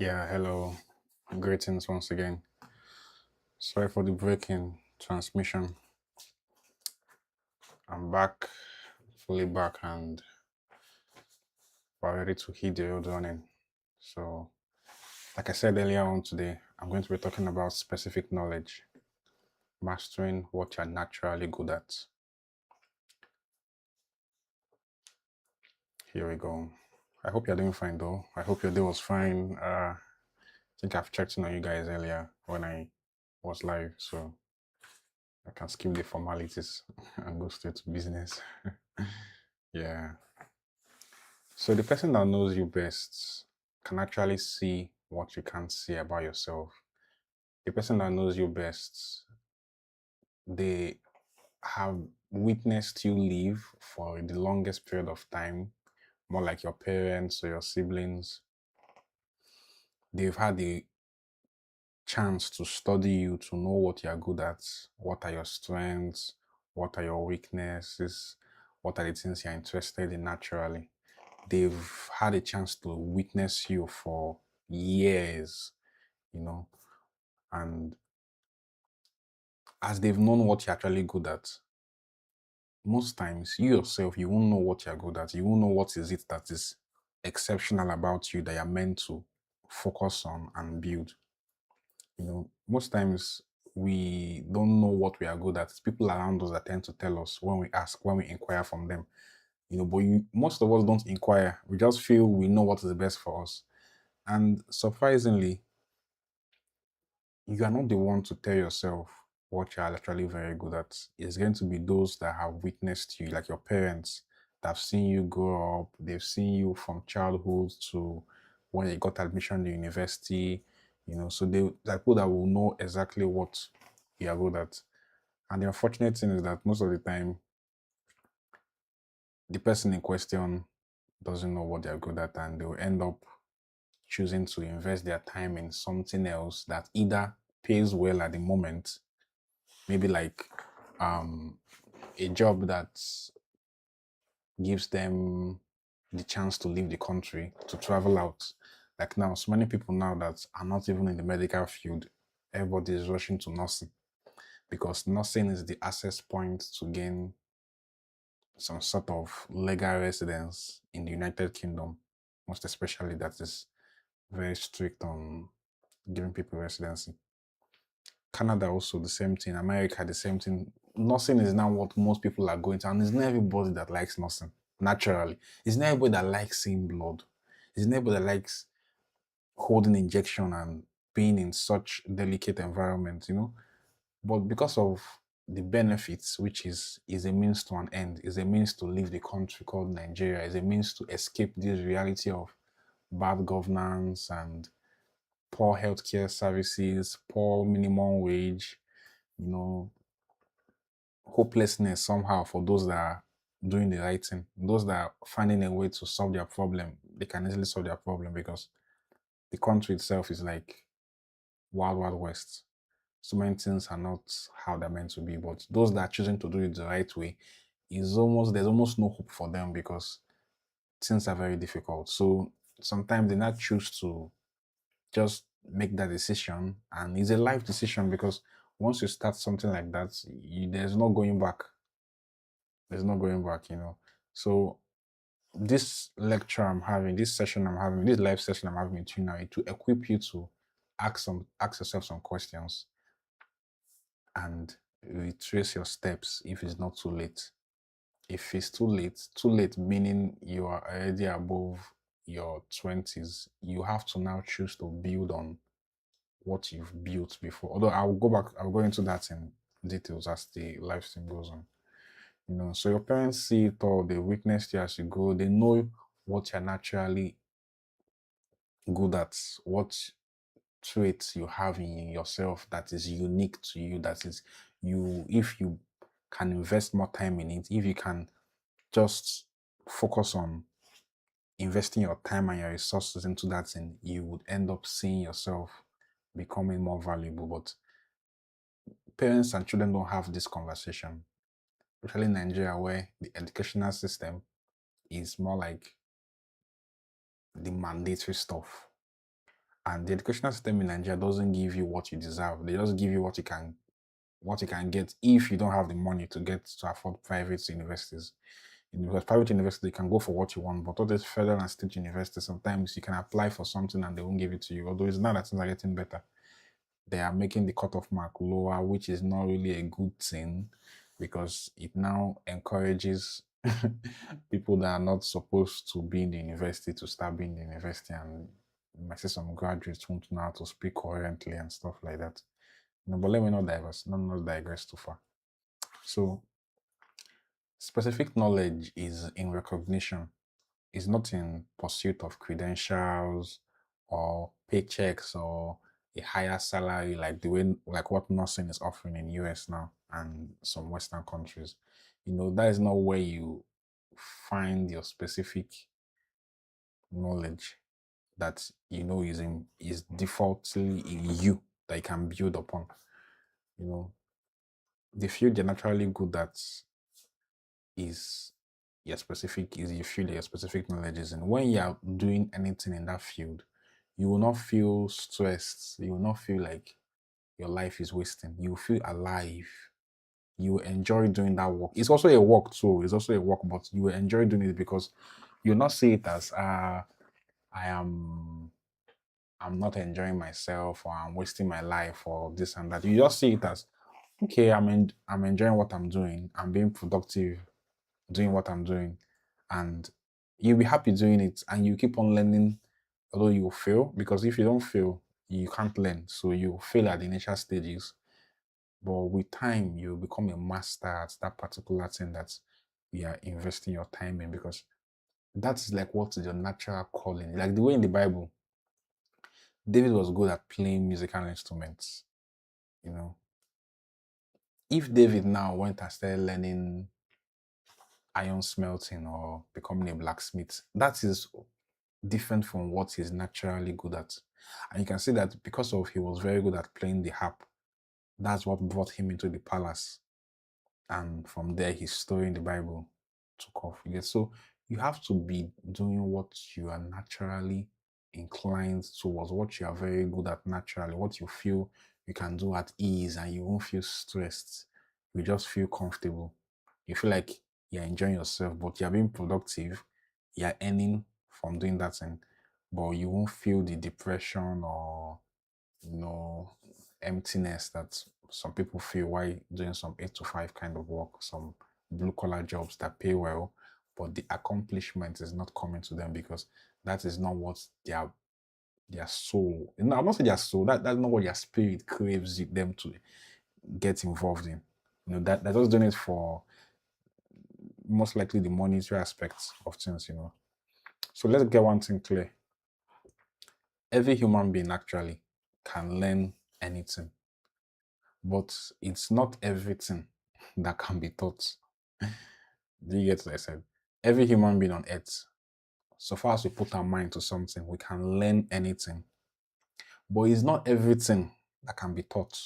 Yeah, hello. Greetings once again. Sorry for the break in transmission. I'm back, fully back, and we're ready to hit the road running. So, like I said earlier on today, I'm going to be talking about specific knowledge, mastering what you're naturally good at. Here we go. I hope you're doing fine though. I hope your day was fine. I think I've checked in on you guys earlier when I was live, so I can skip the formalities and go straight to business. Yeah. So the person that knows you best can actually see what you can't see about yourself. The person that knows you best, they have witnessed you live for the longest period of time, more like your parents or your siblings. They've had the chance to study you, to know what you're good at, what are your strengths, what are your weaknesses, what are the things you're interested in naturally. They've had a chance to witness you for years, you know, and as they've known what you're actually good at, most times you yourself, you won't know what you're good at. You won't know what is it that is exceptional about you that you're meant to focus on and build. Most times we don't know what we are good at. It's people around us that tend to tell us when we ask, when we inquire from them. But most of us don't inquire. We just feel we know what is the best for us. And surprisingly, you are not the one to tell yourself what you are actually very good at. It's going to be those that have witnessed you, like your parents, that have seen you grow up. They've seen you from childhood to when you got admission to university. So they like people that will know exactly what you are good at. And the unfortunate thing is that most of the time, the person in question doesn't know what they're good at, and they'll end up choosing to invest their time in something else that either pays well at the moment, maybe like a job that gives them the chance to leave the country, to travel out. Like now, so many people now that are not even in the medical field, everybody is rushing to nursing because nursing is the access point to gain some sort of legal residence in the United Kingdom, most especially that is very strict on giving people residency. Canada also the same thing. America the same thing. Nursing is now what most people are going to, and it's not everybody that likes nursing. Naturally, it's not everybody that likes seeing blood. It's not everybody that likes holding injection and being in such delicate environment. But because of the benefits, which is a means to an end, is a means to leave the country called Nigeria, is a means to escape this reality of bad governance and poor healthcare services, poor minimum wage, you know, hopelessness somehow for those that are doing the right thing, those that are finding a way to solve their problem. They can easily solve their problem because the country itself is like wild, wild west. So many things are not how they're meant to be, but those that are choosing to do it the right way there's almost no hope for them because things are very difficult. So sometimes they not choose to just make that decision, and it's a life decision because once you start something like that, there's no going back. There's no going back. So this lecture I'm having, this session I'm having, this live session I'm having with you now, to equip you to ask yourself some questions and retrace your steps if it's not too late. If it's too late meaning you are already above your 20s, you have to now choose to build on what you've built before. Although I'll go into that in details as the live stream goes on. So your parents see it all, they witnessed you as you go, they know what you're naturally good at, what traits you have in yourself that is unique to you, that is you, if you can invest more time in it, if you can just focus on investing your time and your resources into that thing, you would end up seeing yourself becoming more valuable. But parents and children don't have this conversation, especially in Nigeria, where the educational system is more like the mandatory stuff. And the educational system in Nigeria doesn't give you what you deserve. They just give you what you can get if you don't have the money to get to afford private universities. Because private university, you can go for what you want, but all these federal and state universities, sometimes you can apply for something and they won't give it to you. Although it's not that things are getting better. They are making the cutoff mark lower, which is not really a good thing because it now encourages people that are not supposed to be in the university to start being in the university. And you might see some graduates won't know how to speak coherently and stuff like that. No, but let me not digress too far. So specific knowledge is in recognition, is not in pursuit of credentials or paychecks or a higher salary like the way like what nursing is offering in US now and some Western countries. That is not where you find your specific knowledge that is defaultly in you that you can build upon. The field you're naturally good at is your field your specific knowledge is in. When you're doing anything in that field, you will not feel stressed. You will not feel like your life is wasting. You will feel alive. You will enjoy doing that work. It's also a work too. It's also a work, but you will enjoy doing it because you'll not see it as I am I'm not enjoying myself or I'm wasting my life or this and that. You just see it as okay, I'm enjoying what I'm doing. I'm being productive doing what I'm doing. And you'll be happy doing it and you keep on learning, although you will fail, because if you don't fail, you can't learn. So you fail at the initial stages. But with time, you become a master at that particular thing that you are investing your time in because that's like what is your natural calling. Like the way in the Bible, David was good at playing musical instruments. You know, if David now went and started learning iron smelting or becoming a blacksmith, that is different from what he's naturally good at. And you can see that because of he was very good at playing the harp, that's what brought him into the palace. And from there, his story in the Bible took off. So you have to be doing what you are naturally inclined towards, what you are very good at naturally, what you feel you can do at ease and you won't feel stressed. You just feel comfortable. You feel like you're enjoying yourself, but you're being productive. You're earning from doing that thing, but you won't feel the depression or you know emptiness that some people feel while doing some 8 to 5 kind of work, some blue collar jobs that pay well, but the accomplishment is not coming to them because that is not what their soul. I'm not saying their soul. That's not what their spirit craves them to get involved in. That they're just doing it for most likely the monetary aspects of things. So let's get one thing clear. Every human being actually can learn anything, but it's not everything that can be taught. Do you get what I said? Every human being on earth, so far as we put our mind to something, we can learn anything. But it's not everything that can be taught.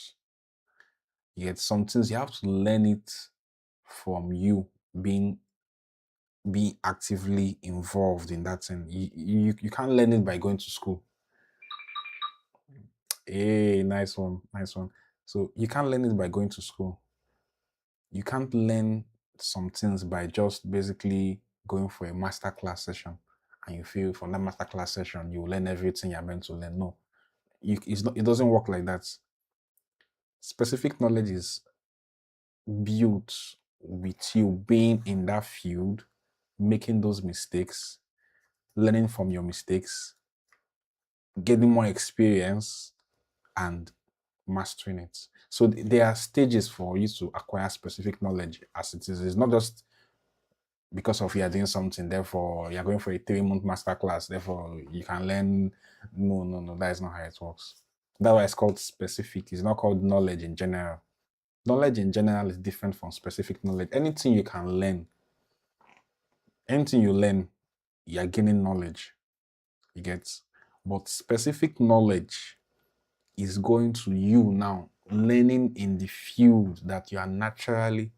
Yet some things you have to learn it from you be actively involved in that thing. You can't learn it by going to school. Hey, nice one, nice one. So you can't learn it by going to school. You can't learn some things by just basically going for a master class session and you feel from that master class session you learn everything you're meant to learn. No, it doesn't work like that. Specific knowledge is built with you being in that field, making those mistakes, learning from your mistakes, getting more experience, and mastering it. So there are stages for you to acquire specific knowledge as it is. It's not just because of you are doing something, therefore you're going for a 3-month master class, therefore you can learn. No, no, no, that is not how it works. That's why it's called specific. It's not called knowledge in general. Knowledge in general is different from specific knowledge. Anything you learn, you're gaining knowledge. You get? But specific knowledge is going to you now, learning in the field that you are naturally,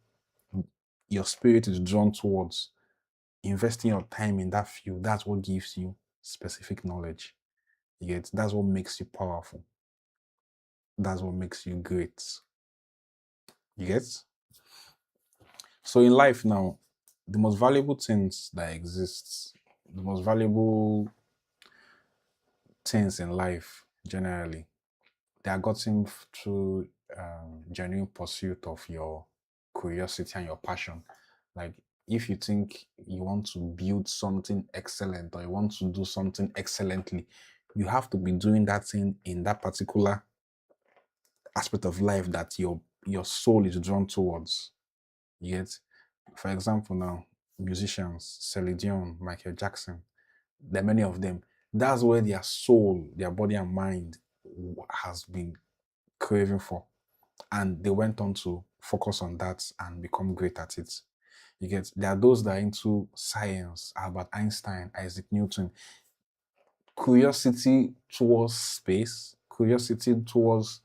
your spirit is drawn towards. Investing your time in that field, that's what gives you specific knowledge. You get? That's what makes you powerful. That's what makes you great. You get? So in life now, the most valuable things that exist, the most valuable things in life generally, they are gotten through genuine pursuit of your curiosity and your passion. Like if you think you want to build something excellent or you want to do something excellently, you have to be doing that thing in that particular aspect of life that your soul is drawn towards. Yet, for example, now musicians, Celine Dion, Michael Jackson, there are many of them. That's where their soul, their body and mind has been craving for, and they went on to focus on that and become great at it. You get? There are those that are into science, Albert Einstein, Isaac Newton. Curiosity towards space, curiosity towards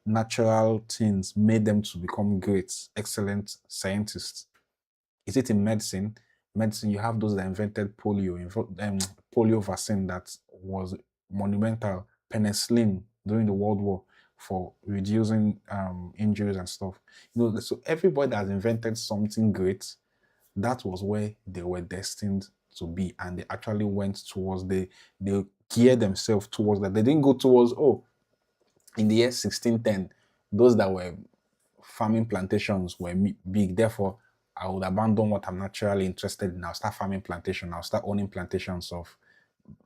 natural things made them to become great, excellent scientists. Is it in medicine? Medicine, you have those that invented polio vaccine that was monumental. Penicillin during the World War for reducing injuries and stuff. So everybody that has invented something great, that was where they were destined to be, and they actually went towards they geared themselves towards that. They didn't go towards, oh, in the year 1610, those that were farming plantations were big. Therefore, I would abandon what I'm naturally interested in. I'll start farming plantation. I'll start owning plantations of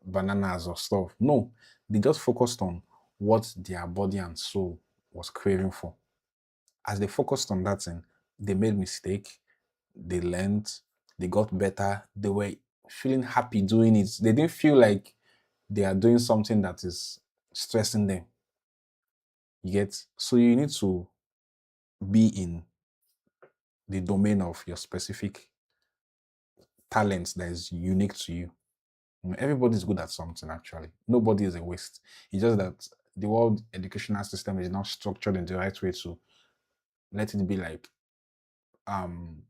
bananas or stuff. No, they just focused on what their body and soul was craving for. As they focused on that thing, they made mistake, they learned, they got better, they were feeling happy doing it. They didn't feel like they are doing something that is stressing them. You get? So you need to be in the domain of your specific talent that is unique to you. Everybody's good at something, actually. Nobody is a waste. It's just that the world educational system is not structured in the right way to let it be like um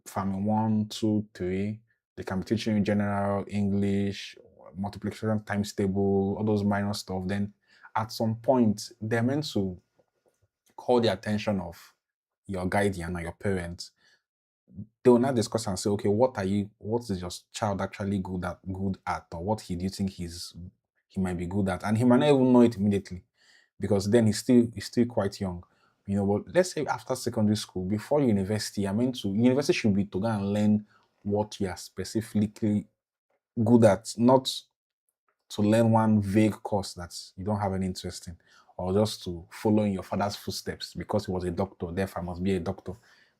farming one, two, three. They can be teaching you general English, multiplication times table, all those minor stuff. Then at some point, they're meant to call the attention of your guardian or your parents. They will now discuss and say, okay, what is your child actually good at, or what do you think he might be good at? And he might not even know it immediately because then he's still quite young. But let's say after secondary school, before university, university should be to go and learn what you are specifically good at, not to learn one vague course that you don't have any interest in, or just to follow in your father's footsteps because he was a doctor, therefore I must be a doctor.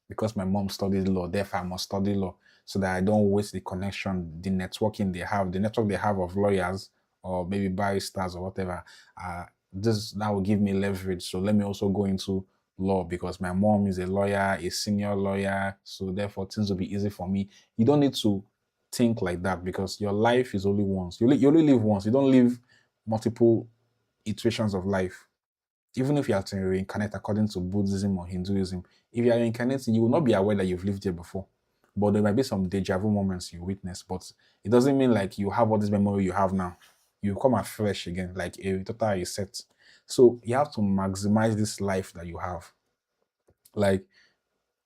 Because my mom studied law, therefore I must study law, so that I don't waste the connection, the network they have of lawyers or maybe barristers or whatever. That will give me leverage. So let me also go into law because my mom is a lawyer, a senior lawyer. So therefore things will be easy for me. You don't need to think like that because your life is only once. You only live once. You don't live multiple iterations of life. Even if you are to reincarnate according to Buddhism or Hinduism, if you are reincarnating, you will not be aware that you've lived here before. But there might be some deja vu moments you witness, but it doesn't mean like you have all this memory you have now. You come afresh again, like a total reset. So you have to maximize this life that you have. Like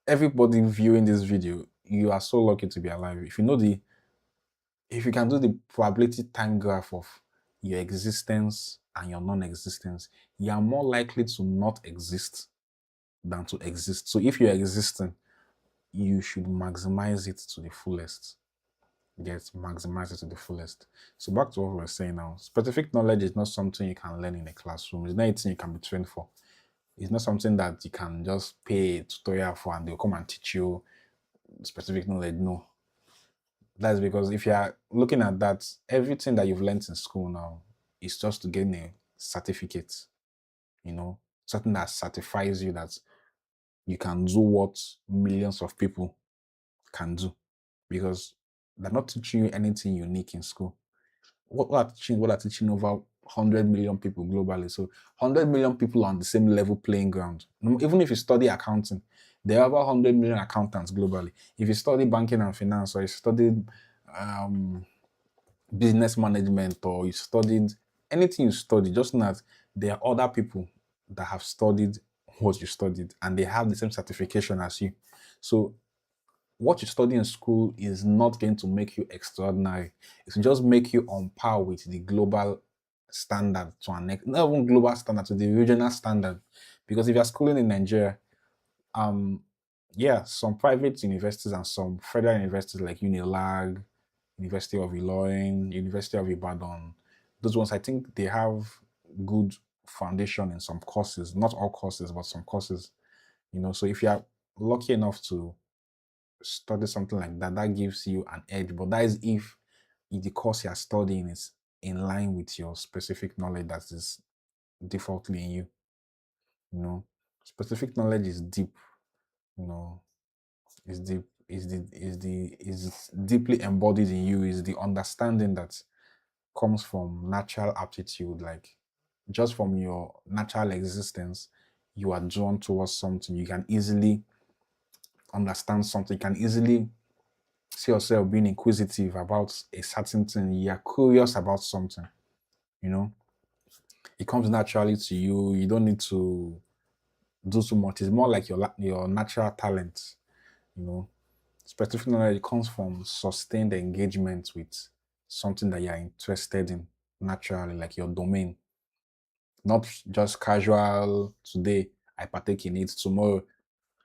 everybody viewing this video, you are so lucky to be alive. If you can do the probability time graph of your existence and your non-existence, you are more likely to not exist than to exist. So if you're existing, you should maximize it to the fullest. Maximize it to the fullest. So back to what we were saying now. Specific knowledge is not something you can learn in a classroom. It's not anything you can be trained for. It's not something that you can just pay a tutorial for and they'll come and teach you specific knowledge. No. That's because if you are looking at that, everything that you've learned in school now is just to gain a certificate, something that certifies you that you can do what millions of people can do. Because they're not teaching you anything unique in school. What are teaching over 100 million people globally. So 100 million people on the same level playing ground. Even if you study accounting, there are over 100 million accountants globally. If you study banking and finance, or you studied business management, or you studied anything you study, just know that there are other people that have studied what you studied and they have the same certification as you. So what you study in school is not going to make you extraordinary. It will just make you on par with the global standard to an not even global standard to the regional standard. Because if you're schooling in Nigeria, um, yeah, some private universities and some federal universities like Unilag, University of Ilorin, University of Ibadan, those ones I think they have good foundation in some courses, not all courses, but some courses. So if you are lucky enough to study something like that, that gives you an edge. But that is if the course you are studying is in line with your specific knowledge that is defaultly in you. You know, specific knowledge is deep. You know, is deep. Is deeply embodied in you. Is the understanding that comes from natural aptitude, like just from your natural existence. You are drawn towards something. You can easily understand something. You can easily see yourself being inquisitive about a certain thing, you're curious about something, you know, it comes naturally to you. You don't need to do too much. It's more like your natural talent, you know. Specific knowledge comes from sustained engagement with something that you're interested in naturally, like your domain, not just casual. Today, I partake in it. Tomorrow,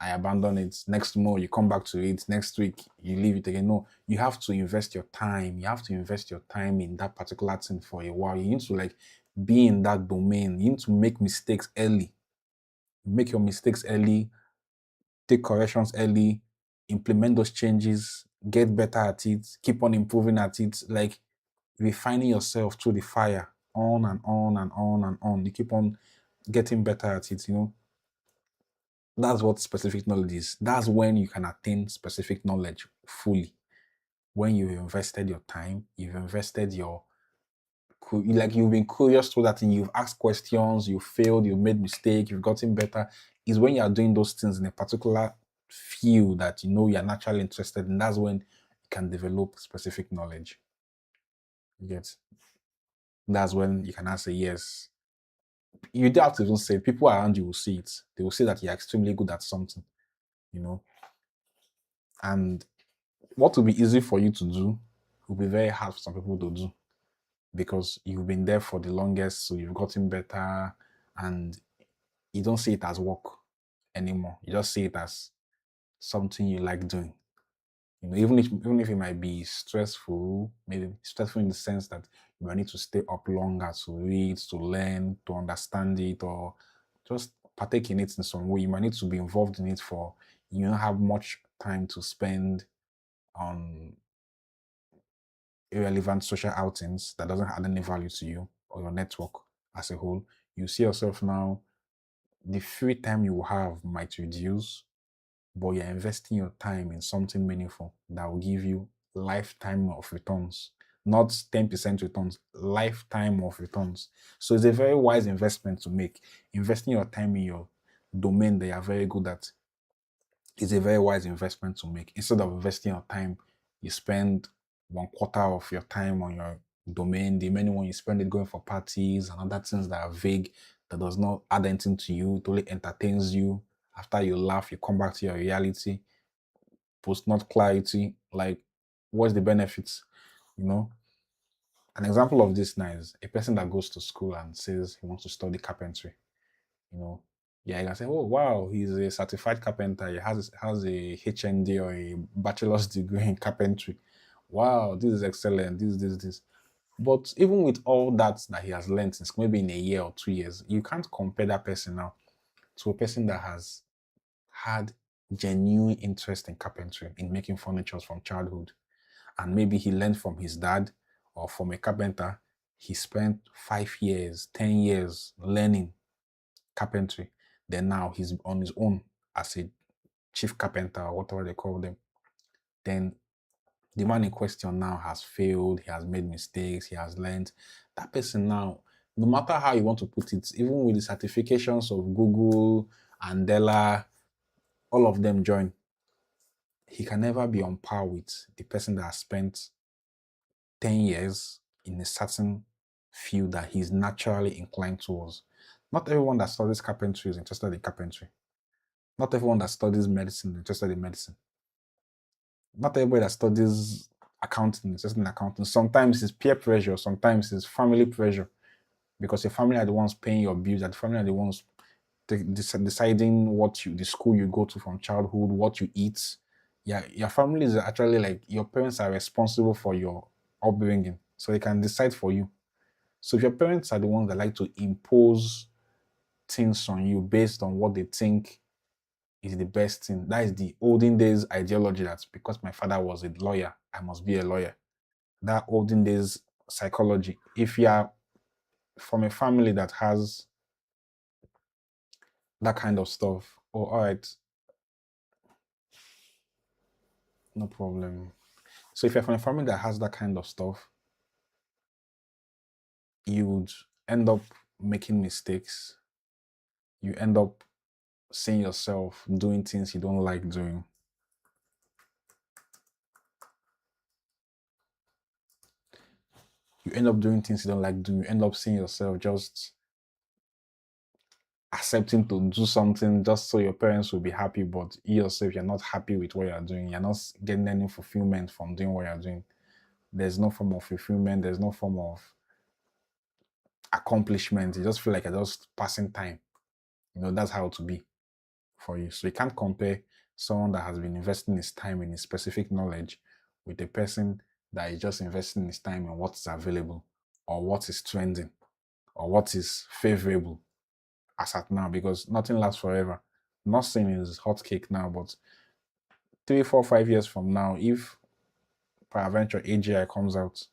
I abandon it. Next month, you come back to it. Next week, you leave it again. No, you have to invest your time. You have to invest your time in that particular thing for a while. You need to like be in that domain. You need to make mistakes early. Make your mistakes early, take corrections early, implement those changes, get better at it, keep on improving at it, like refining yourself through the fire, on and on and on and on. You keep on getting better at it. That's what specific knowledge is. That's when you can attain specific knowledge fully. When you've invested your time, you've invested like you've been curious through that thing, you've asked questions, you've failed, you've made mistakes, you've gotten better. Is when you're doing those things in a particular field that you know you're naturally interested in. That's when you can develop specific knowledge. You get? That's when you can answer yes. You don't have to even say it. People around you will see it. They will say that you're extremely good at something, you know. And what will be easy for you to do will be very hard for some people to do because you've been there for the longest, so you've gotten better, and you don't see it as work anymore. You just see it as something you like doing. Even if it might be stressful, maybe stressful in the sense that you might need to stay up longer to read, to learn, to understand it, or just partake in it in some way. You might need to be involved in it for you don't have much time to spend on irrelevant social outings that doesn't add any value to you or your network as a whole. You see yourself now, the free time you have might reduce, but you're investing your time in something meaningful that will give you lifetime of returns, not 10% returns, lifetime of returns. So it's a very wise investment to make. Investing your time in your domain that you're very good at is a very wise investment to make. Instead of investing your time, you spend one quarter of your time on your domain. The remaining one you spend it going for parties and other things that are vague, that does not add anything to you. It only entertains you. After you laugh, you come back to your reality. Post not clarity. Like, what's the benefits? You know, an example of this now is a person that goes to school and says he wants to study carpentry. You know, yeah, you can say, oh wow, he's a certified carpenter. He has a HND or a bachelor's degree in carpentry. Wow, this is excellent. This. But even with all that he has learned since maybe in a year or 2 years, you can't compare that person now to a person that has had genuine interest in carpentry, in making furniture from childhood. And maybe he learned from his dad or from a carpenter. He spent 5 years, 10 years learning carpentry. Then now he's on his own as a chief carpenter or whatever they call them. Then the man in question now has failed, he has made mistakes, he has learned. That person now, no matter how you want to put it, even with the certifications of Google, Andela, all of them join, he can never be on par with the person that has spent 10 years in a certain field that he's naturally inclined towards. Not everyone that studies carpentry is interested in carpentry. Not everyone that studies medicine is interested in medicine. Not everybody that studies accounting is interested in accounting. Sometimes it's peer pressure, sometimes it's family pressure because your family are the ones paying your bills, and the family are the ones deciding the school you go to from childhood, what you eat. Yeah, your family is actually like your parents are responsible for your upbringing, so they can decide for you. So if your parents are the ones that like to impose things on you based on what they think is the best thing, that is the olden days ideology that because my father was a lawyer, I must be a lawyer. That olden days psychology. If you are from a family that has that kind of stuff, oh, all right, no problem. So if you're from a family that has that kind of stuff, you would end up making mistakes. You end up seeing yourself doing things you don't like doing. You end up doing things you don't like doing. You end up seeing yourself just accepting to do something just so your parents will be happy, but you yourself, you're not happy with what you're doing. You're not getting any fulfillment from doing what you're doing. There's no form of fulfillment. There's no form of accomplishment. You just feel like you're just passing time. That's how to be for you. So you can't compare someone that has been investing his time in a specific knowledge with a person that is just investing his time in what is available or what is trending or what is favorable as at now, because nothing lasts forever. Nothing is hot cake now, but 3, 4, 5 years from now, if peradventure AGI comes out,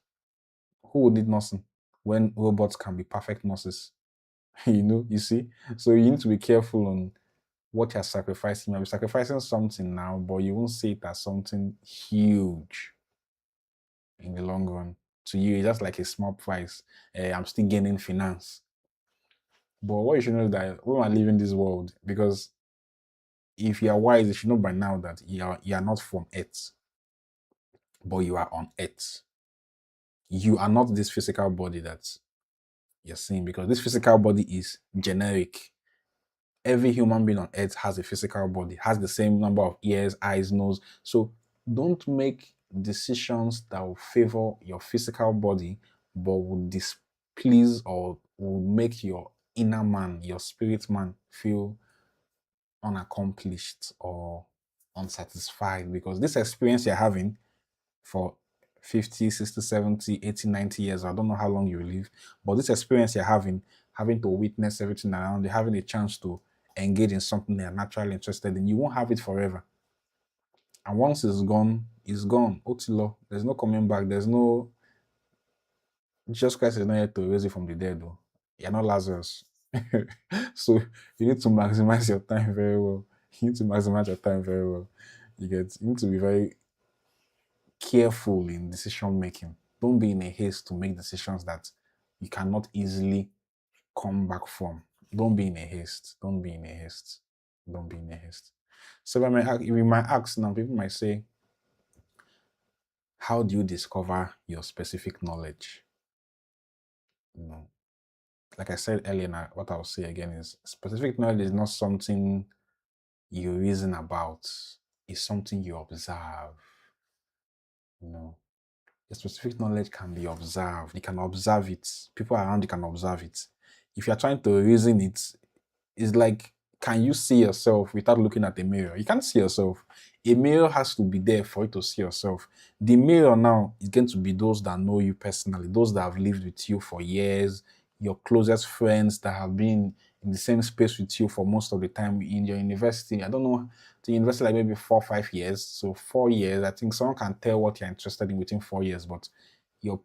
who would need nursing when robots can be perfect nurses? You see? So you need to be careful on what you're sacrificing. You're sacrificing something now, but you won't see it as something huge in the long run. To you, it's just like a small price. I'm still gaining finance. But what you should know is that when we're leaving this world, because if you are wise, you should know by now that you are not from Earth, but you are on Earth. You are not this physical body that you're seeing, because this physical body is generic. Every human being on earth has a physical body, has the same number of ears, eyes, nose. So don't make decisions that will favor your physical body, but will displease or will make your inner man, your spirit man, feel unaccomplished or unsatisfied, because this experience you're having for 50, 60, 70, 80, 90 years, I don't know how long you will live, but this experience you're having to witness everything around you, having a chance to engage in something you're naturally interested in, you won't have it forever. And once it's gone, it's gone. Otilo, there's no coming back. There's no, Jesus Christ is not here to raise you from the dead, though. You're not Lazarus. So you need to maximize your time very well. You need to maximize your time very well. You need to be very careful in decision making. Don't be in a haste to make decisions that you cannot easily come back from. Don't be in a haste. Don't be in a haste. Don't be in a haste. So we might ask now, people might say, how do you discover your specific knowledge? You know, like I said earlier, now, what I'll say again is specific knowledge is not something you reason about, it's something you observe. You know, a specific knowledge can be observed. You can observe it. People around you can observe it. If you're trying to reason it, it's like, can you see yourself without looking at the mirror? You can't see yourself. A mirror has to be there for you to see yourself. The mirror now is going to be those that know you personally, those that have lived with you for years, your closest friends that have been in the same space with you for most of the time in your university. I don't know, the university like maybe 4 or 5 years. So 4 years, I think someone can tell what you're interested in within 4 years, but your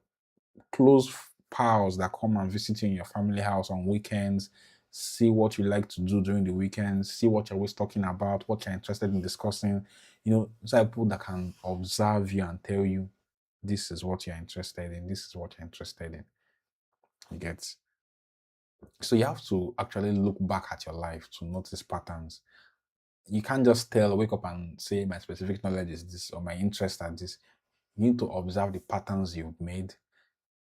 close pals that come and visit you in your family house on weekends, see what you like to do during the weekends, see what you're always talking about, what you're interested in discussing. Those are people that can observe you and tell you, this is what you're interested in, this is what you're interested in. You get? So you have to actually look back at your life to notice patterns. You can't just wake up and say, my specific knowledge is this or my interest at this. You need to observe the patterns you've made,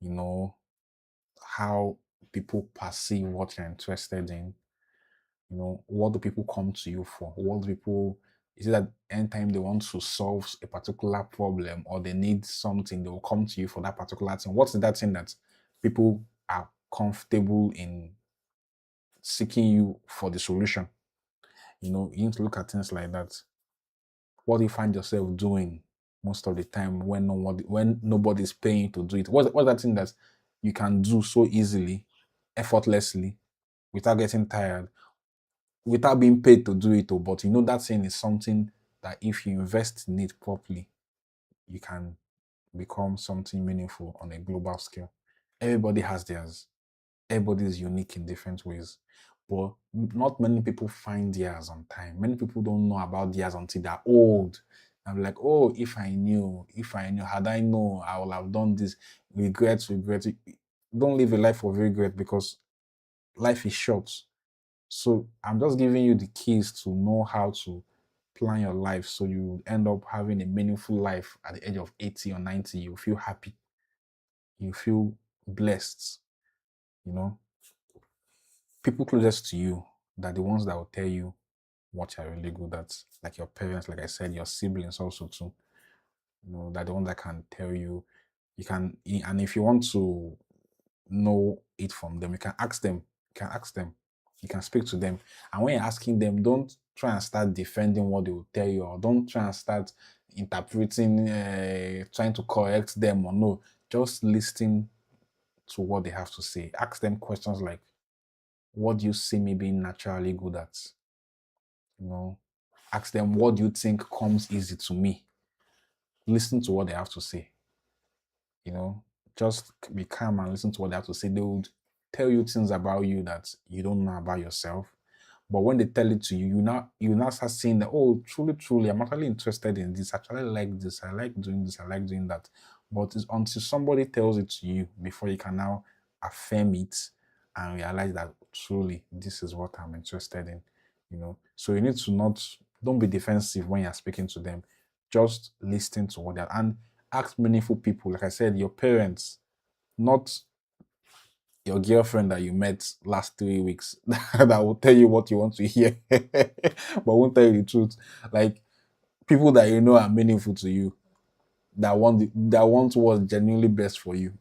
you know, how people perceive what you're interested in. What do people come to you for? What do people, is it that anytime they want to solve a particular problem or they need something, they will come to you for that particular thing? What's that thing that people are comfortable in seeking you for the solution? You need to look at things like that. What do you find yourself doing most of the time when nobody's paying you to do it? What's that thing that you can do so easily, effortlessly, without getting tired, without being paid to do it? But that thing is something that if you invest in it properly, you can become something meaningful on a global scale. Everybody has theirs. Everybody is unique in different ways. But not many people find theirs on time. Many people don't know about theirs until they're old. I'm like, oh, if I knew, had I known, I would have done this. Regret. Don't live a life of regret because life is short. So I'm just giving you the keys to know how to plan your life so you end up having a meaningful life at the age of 80 or 90. You feel happy. You feel blessed. You know, people closest to you, that the ones that will tell you what you're really good at, like your parents, like I said, your siblings also too. That the ones that can tell you. And if you want to know it from them, you can ask them. You can ask them. You can speak to them. And when you're asking them, don't try and start defending what they will tell you, or don't try and start interpreting, trying to correct them, or no. Just listen to what they have to say. Ask them questions like, what do you see me being naturally good at? You know, ask them, what do you think comes easy to me? Listen to what they have to say. Just be calm and listen to what they have to say. They would tell you things about you that you don't know about yourself. But when they tell it to you, you now start saying that, oh, truly, truly, I'm actually interested in this. I actually like this. I like doing this. I like doing that. But it's until somebody tells it to you before you can now affirm it and realize that truly this is what I'm interested in. So you need to don't be defensive when you're speaking to them. Just listen to what they're, and ask meaningful people. Like I said, your parents, not your girlfriend that you met last 3 weeks that will tell you what you want to hear, but won't tell you the truth. Like people that are meaningful to you, that want what's genuinely best for you,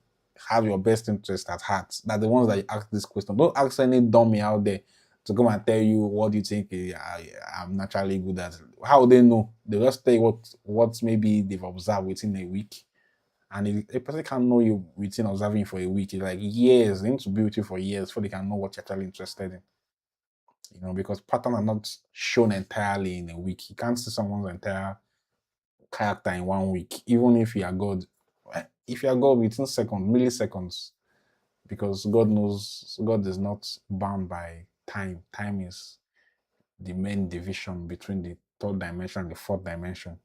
have your best interest at heart. That the ones that you ask this question. Don't ask any dummy out there to come and tell you what you think I'm naturally good at. How would they know? They just tell you what maybe they've observed within a week. And if a person can't know you within observing for a week, it's like years. They need to be with you for years before they can know what you're actually interested in. Because patterns are not shown entirely in a week. You can't see someone's entire character in 1 week, even if you are God. If you are God within seconds, milliseconds, because God is not bound by time. Time is the main division between the third dimension and the fourth dimension.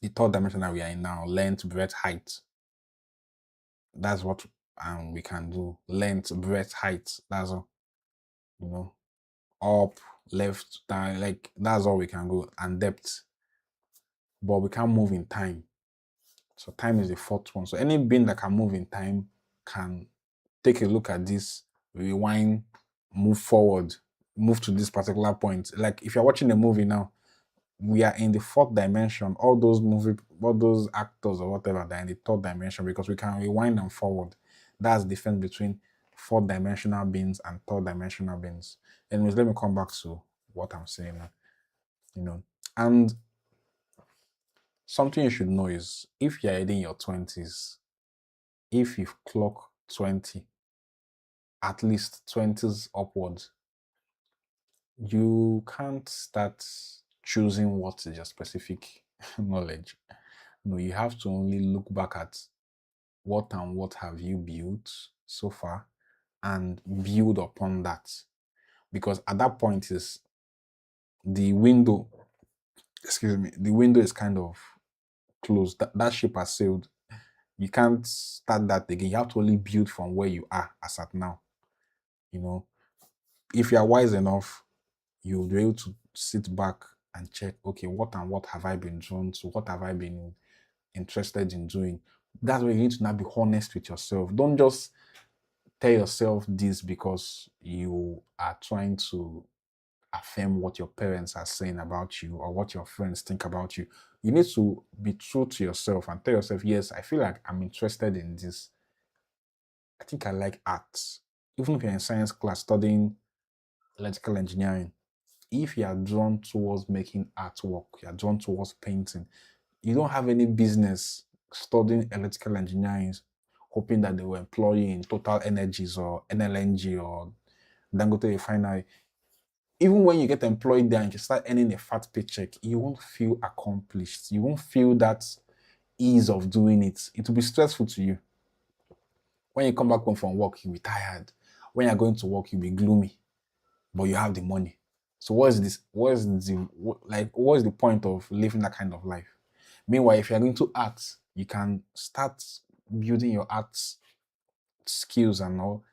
The third dimension that we are in now, length, breadth, height. That's what we can do. Length, breadth, height. That's all. Up, left, down. Like that's all we can go. And depth. But we can't move in time. So time is the fourth one. So any being that can move in time can take a look at this, rewind, move forward, move to this particular point. Like if you're watching a movie now, we are in the fourth dimension. All those actors or whatever, they're in the third dimension because we can rewind and forward. That's the difference between fourth dimensional beings and third dimensional beings. Anyways, let me come back to what I'm saying now. And something you should know is if you're in your 20s, if you've clocked 20, at least 20s upwards, you can't start choosing what is your specific knowledge. No, you have to only look back at what have you built so far and build upon that. Because at that point is the window, the window is kind of closed. That ship has sailed. You can't start that again. You have to only build from where you are as at now. If you are wise enough, you'll be able to sit back and check, okay, what have I been drawn to? What have I been interested in doing? That's where you need to now be honest with yourself. Don't just tell yourself this because you are trying to affirm what your parents are saying about you or what your friends think about you. You need to be true to yourself and tell yourself, yes, I feel like I'm interested in this. I think I like arts. Even if you're in science class studying electrical engineering, if you are drawn towards making artwork, you are drawn towards painting, you don't have any business studying electrical engineering, hoping that they will employ you in Total Energies or NLNG or Dangote Refinery. Even when you get employed there and you start earning a fat paycheck, you won't feel accomplished. You won't feel that ease of doing it. It will be stressful to you. When you come back home from work, you'll be tired. When you're going to work, you'll be gloomy, but you have the money. So what is this? What is the point of living that kind of life? Meanwhile, if you're going to art, you can start building your art skills and all,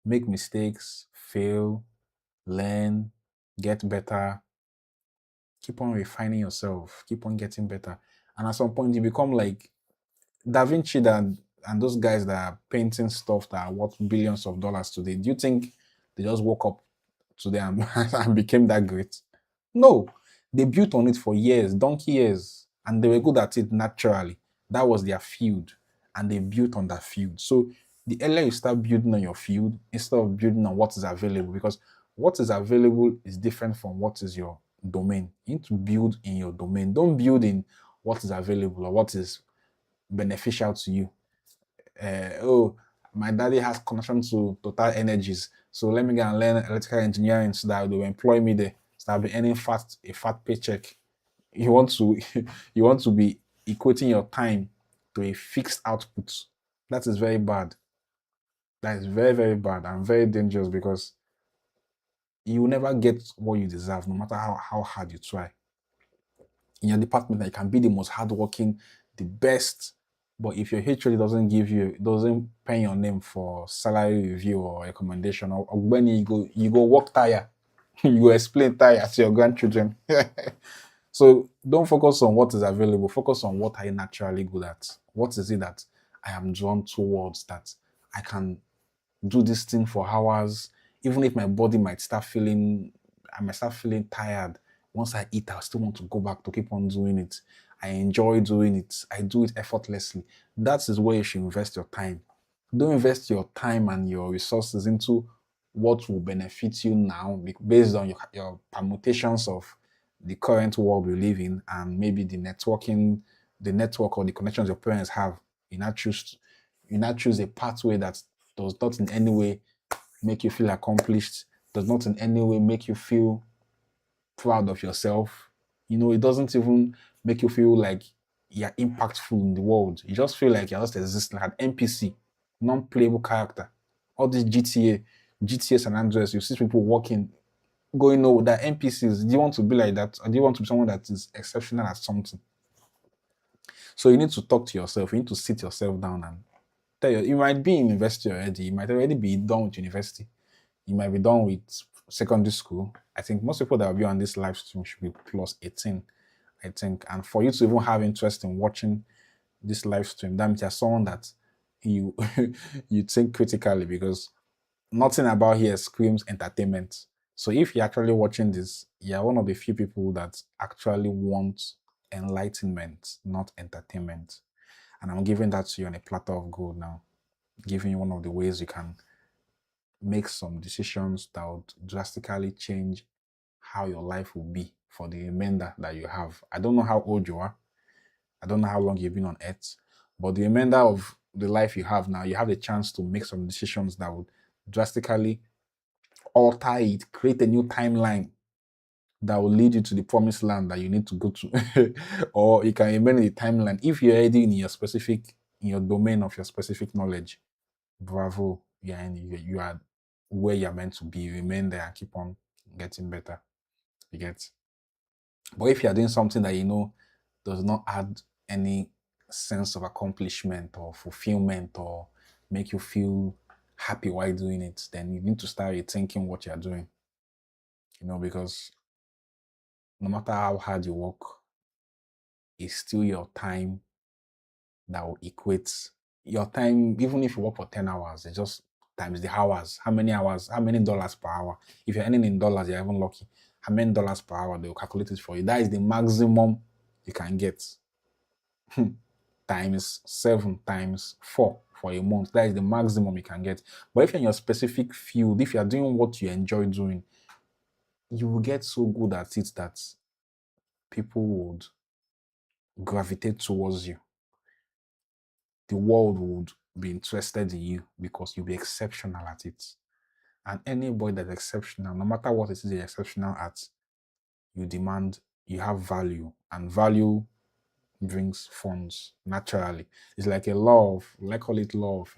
make mistakes, fail, learn, get better, keep on refining yourself, keep on getting better. And at some point, you become like Da Vinci and those guys that are painting stuff that are worth billions of dollars today. Do you think they just woke up today and, and became that great? No, they built on it for years, donkey years, and they were good at it naturally. That was their field, and they built on that field. So the earlier you start building on your field instead of building on what is available, because what is available is different from what is your domain. You need to build in your domain. Don't build in what is available or what is beneficial to you. Oh, my daddy has connection to Total Energies, so let me go and learn electrical engineering so that they will employ me there. So I'll be earning a fat paycheck. You want to you want to be equating your time to a fixed output. That is very bad. That is very, very bad and very dangerous because you will never get what you deserve, no matter how hard you try. In your department, you can be the most hardworking, the best, but if your HOD doesn't pen your name for salary review or recommendation, or when you go work tire, you go explain tire to your grandchildren. So don't focus on what is available. Focus on what are you naturally good at. What is it that I am drawn towards, that I can do this thing for hours, even if my body I might start feeling tired. Once I eat, I still want to go back to keep on doing it. I enjoy doing it. I do it effortlessly. That is where you should invest your time. Don't invest your time and your resources into what will benefit you now based on your permutations of the current world we live in and maybe the network or the connections your parents have. You now choose a pathway that does not in any way make you feel accomplished, does not in any way make you feel proud of yourself. It doesn't even make you feel like you're impactful in the world. You just feel like you're just existing like an NPC, non-playable character. All these GTA San Andreas, you see people walking, going, no, that NPCs. Do you want to be like that? Or do you want to be someone that is exceptional at something? So you need to talk to yourself. You need to sit yourself down and you might be in university already. You might already be done with university. You might be done with secondary school. I think most people that will be on this live stream should be plus 18, I think. And for you to even have interest in watching this live stream, that means you're someone that you you think critically, because nothing about here screams entertainment. So if you're actually watching this, you're one of the few people that actually want enlightenment, not entertainment. And I'm giving that to you on a platter of gold now, giving you one of the ways you can make some decisions that would drastically change how your life will be for the remainder that you have. I don't know how old you are. I don't know how long you've been on earth, but the remainder of the life you have now, you have the chance to make some decisions that would drastically alter it, create a new timeline that will lead you to the promised land that you need to go to. Or you can remain in the timeline if you're already in your domain of your specific knowledge. Bravo, you are where you're meant to be. Remain there and keep on getting better. You get. But if you're doing something that does not add any sense of accomplishment or fulfillment or make you feel happy while doing it, then you need to start rethinking what you're doing. Because no matter how hard you work, it's still your time that will equate your time, even if you work for 10 hours, it's just times the hours. How many hours? How many dollars per hour? If you're earning in dollars, you're even lucky. How many dollars per hour? They'll calculate it for you. That is the maximum you can get. Times 7 times 4 for a month. That is the maximum you can get. But if you're in your specific field, if you're doing what you enjoy doing, you will get so good at it that people would gravitate towards you. The world would be interested in you because you'll be exceptional at it. And anybody that's exceptional, no matter what it is you're exceptional at, you demand, you have value, and value brings funds naturally. It's like a law of, like call it law of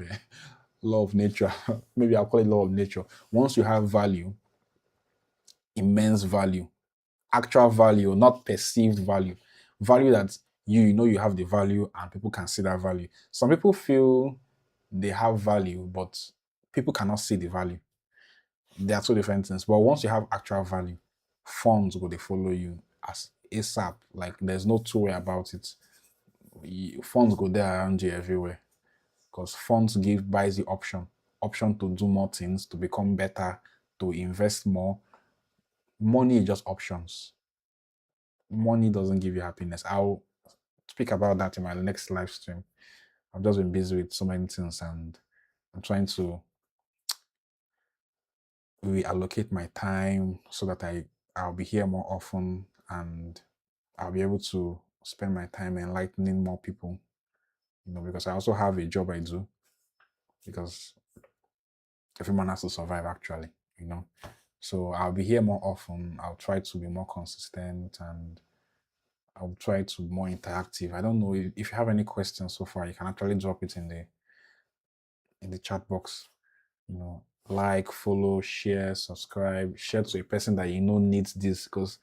law of nature. Maybe I'll call it law of nature. Once you have value, immense value, actual value, not perceived value, value that you know you have the value and people can see that value. Some people feel they have value, but people cannot see the value. They are two different things. But once you have actual value, funds will they follow you as ASAP. Like there's no two way about it. Funds go there around you everywhere because funds buys the option to do more things, to become better, to invest more. Money is just options. Money doesn't give you happiness. I'll speak about that in my next live stream. I've just been busy with so many things and I'm trying to reallocate my time so that I'll be here more often and I'll be able to spend my time enlightening more people, because I also have a job I do because every man has to survive actually, you know. So I'll be here more often. I'll try to be more consistent and I'll try to be more interactive. I don't know if you have any questions so far, you can actually drop it in the chat box. Like, follow, share, subscribe, share to a person that you know needs this because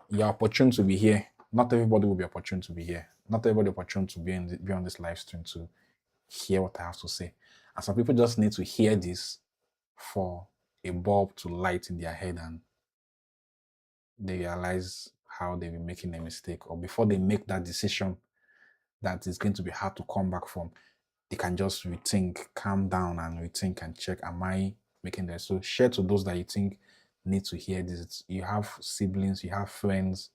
you're opportune to be here. Not everybody will be opportune to be here. Not everybody opportune to be on this live stream to hear what I have to say. And some people just need to hear this for a bulb to light in their head and they realize how they've been making a mistake, or before they make that decision that is going to be hard to come back from, they can just rethink, calm down and rethink and check, am I making this? So share to those that you think need to hear this. You have siblings, you have friends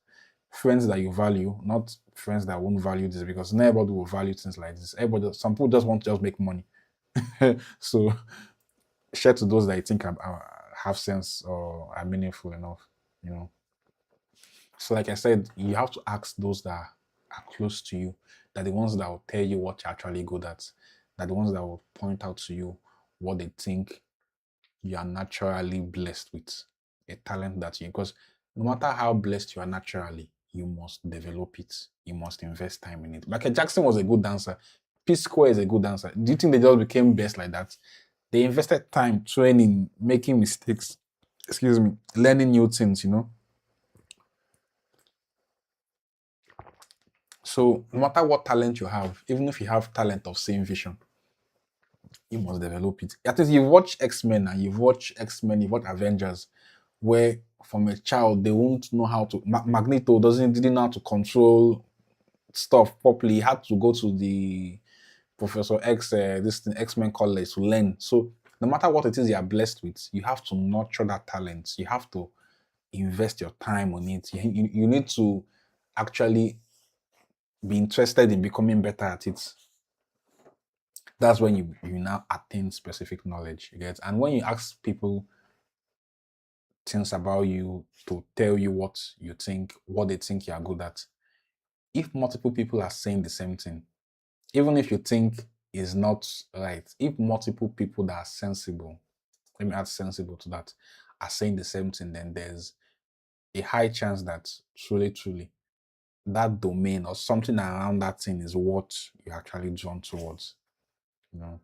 that you value, not friends that won't value this, because not everybody will value things like this. Some people just want to just make money. So share to those that you think have sense or are meaningful enough. So like I said, you have to ask those that are close to you, that the ones that will tell you what you're actually good at, that the ones that will point out to you what they think you are naturally blessed with, a talent that because no matter how blessed you are naturally, you must develop it. You must invest time in it. Michael Jackson was a good dancer. P Square is a good dancer. Do you think they just became best like that? They invested time training, making mistakes, learning new things. So no matter what talent you have, even if you have talent of same vision, you must develop it. At least you've watched X-Men and you've watched Avengers, where from a child they won't know how to. Magneto didn't know how to control stuff properly. He had to go to the Professor X, X-Men college to learn. So no matter what it is you are blessed with, you have to nurture that talent. You have to invest your time on it. You need to actually be interested in becoming better at it. That's when you now attain specific knowledge. You get, and when you ask people things about you to tell you what they think you are good at, if multiple people are saying the same thing, even if you think is not right, if multiple people that are sensible, let me add sensible to that, are saying the same thing, then there's a high chance that truly that domain or something around that thing is what you're actually drawn towards. You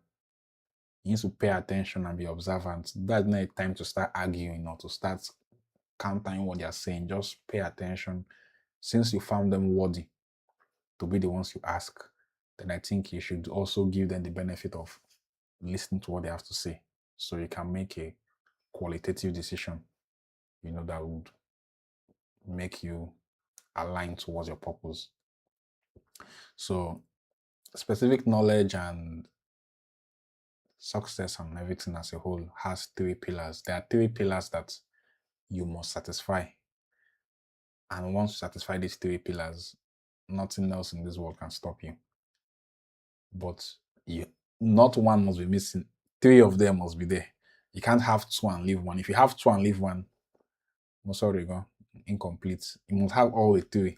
need to pay attention and be observant. That's not a time to start arguing or to start countering what they're saying. Just pay attention. Since you found them worthy to be the ones you ask, then I think you should also give them the benefit of listening to what they have to say so you can make a qualitative decision, that would make you align towards your purpose. So specific knowledge and success and everything as a whole has three pillars. There are three pillars that you must satisfy. And once you satisfy these three pillars, nothing else in this world can stop you. But you, not one must be missing. Three of them must be there. You can't have two and leave one. If you have two and leave one, no, sorry, go incomplete. You must have all the three,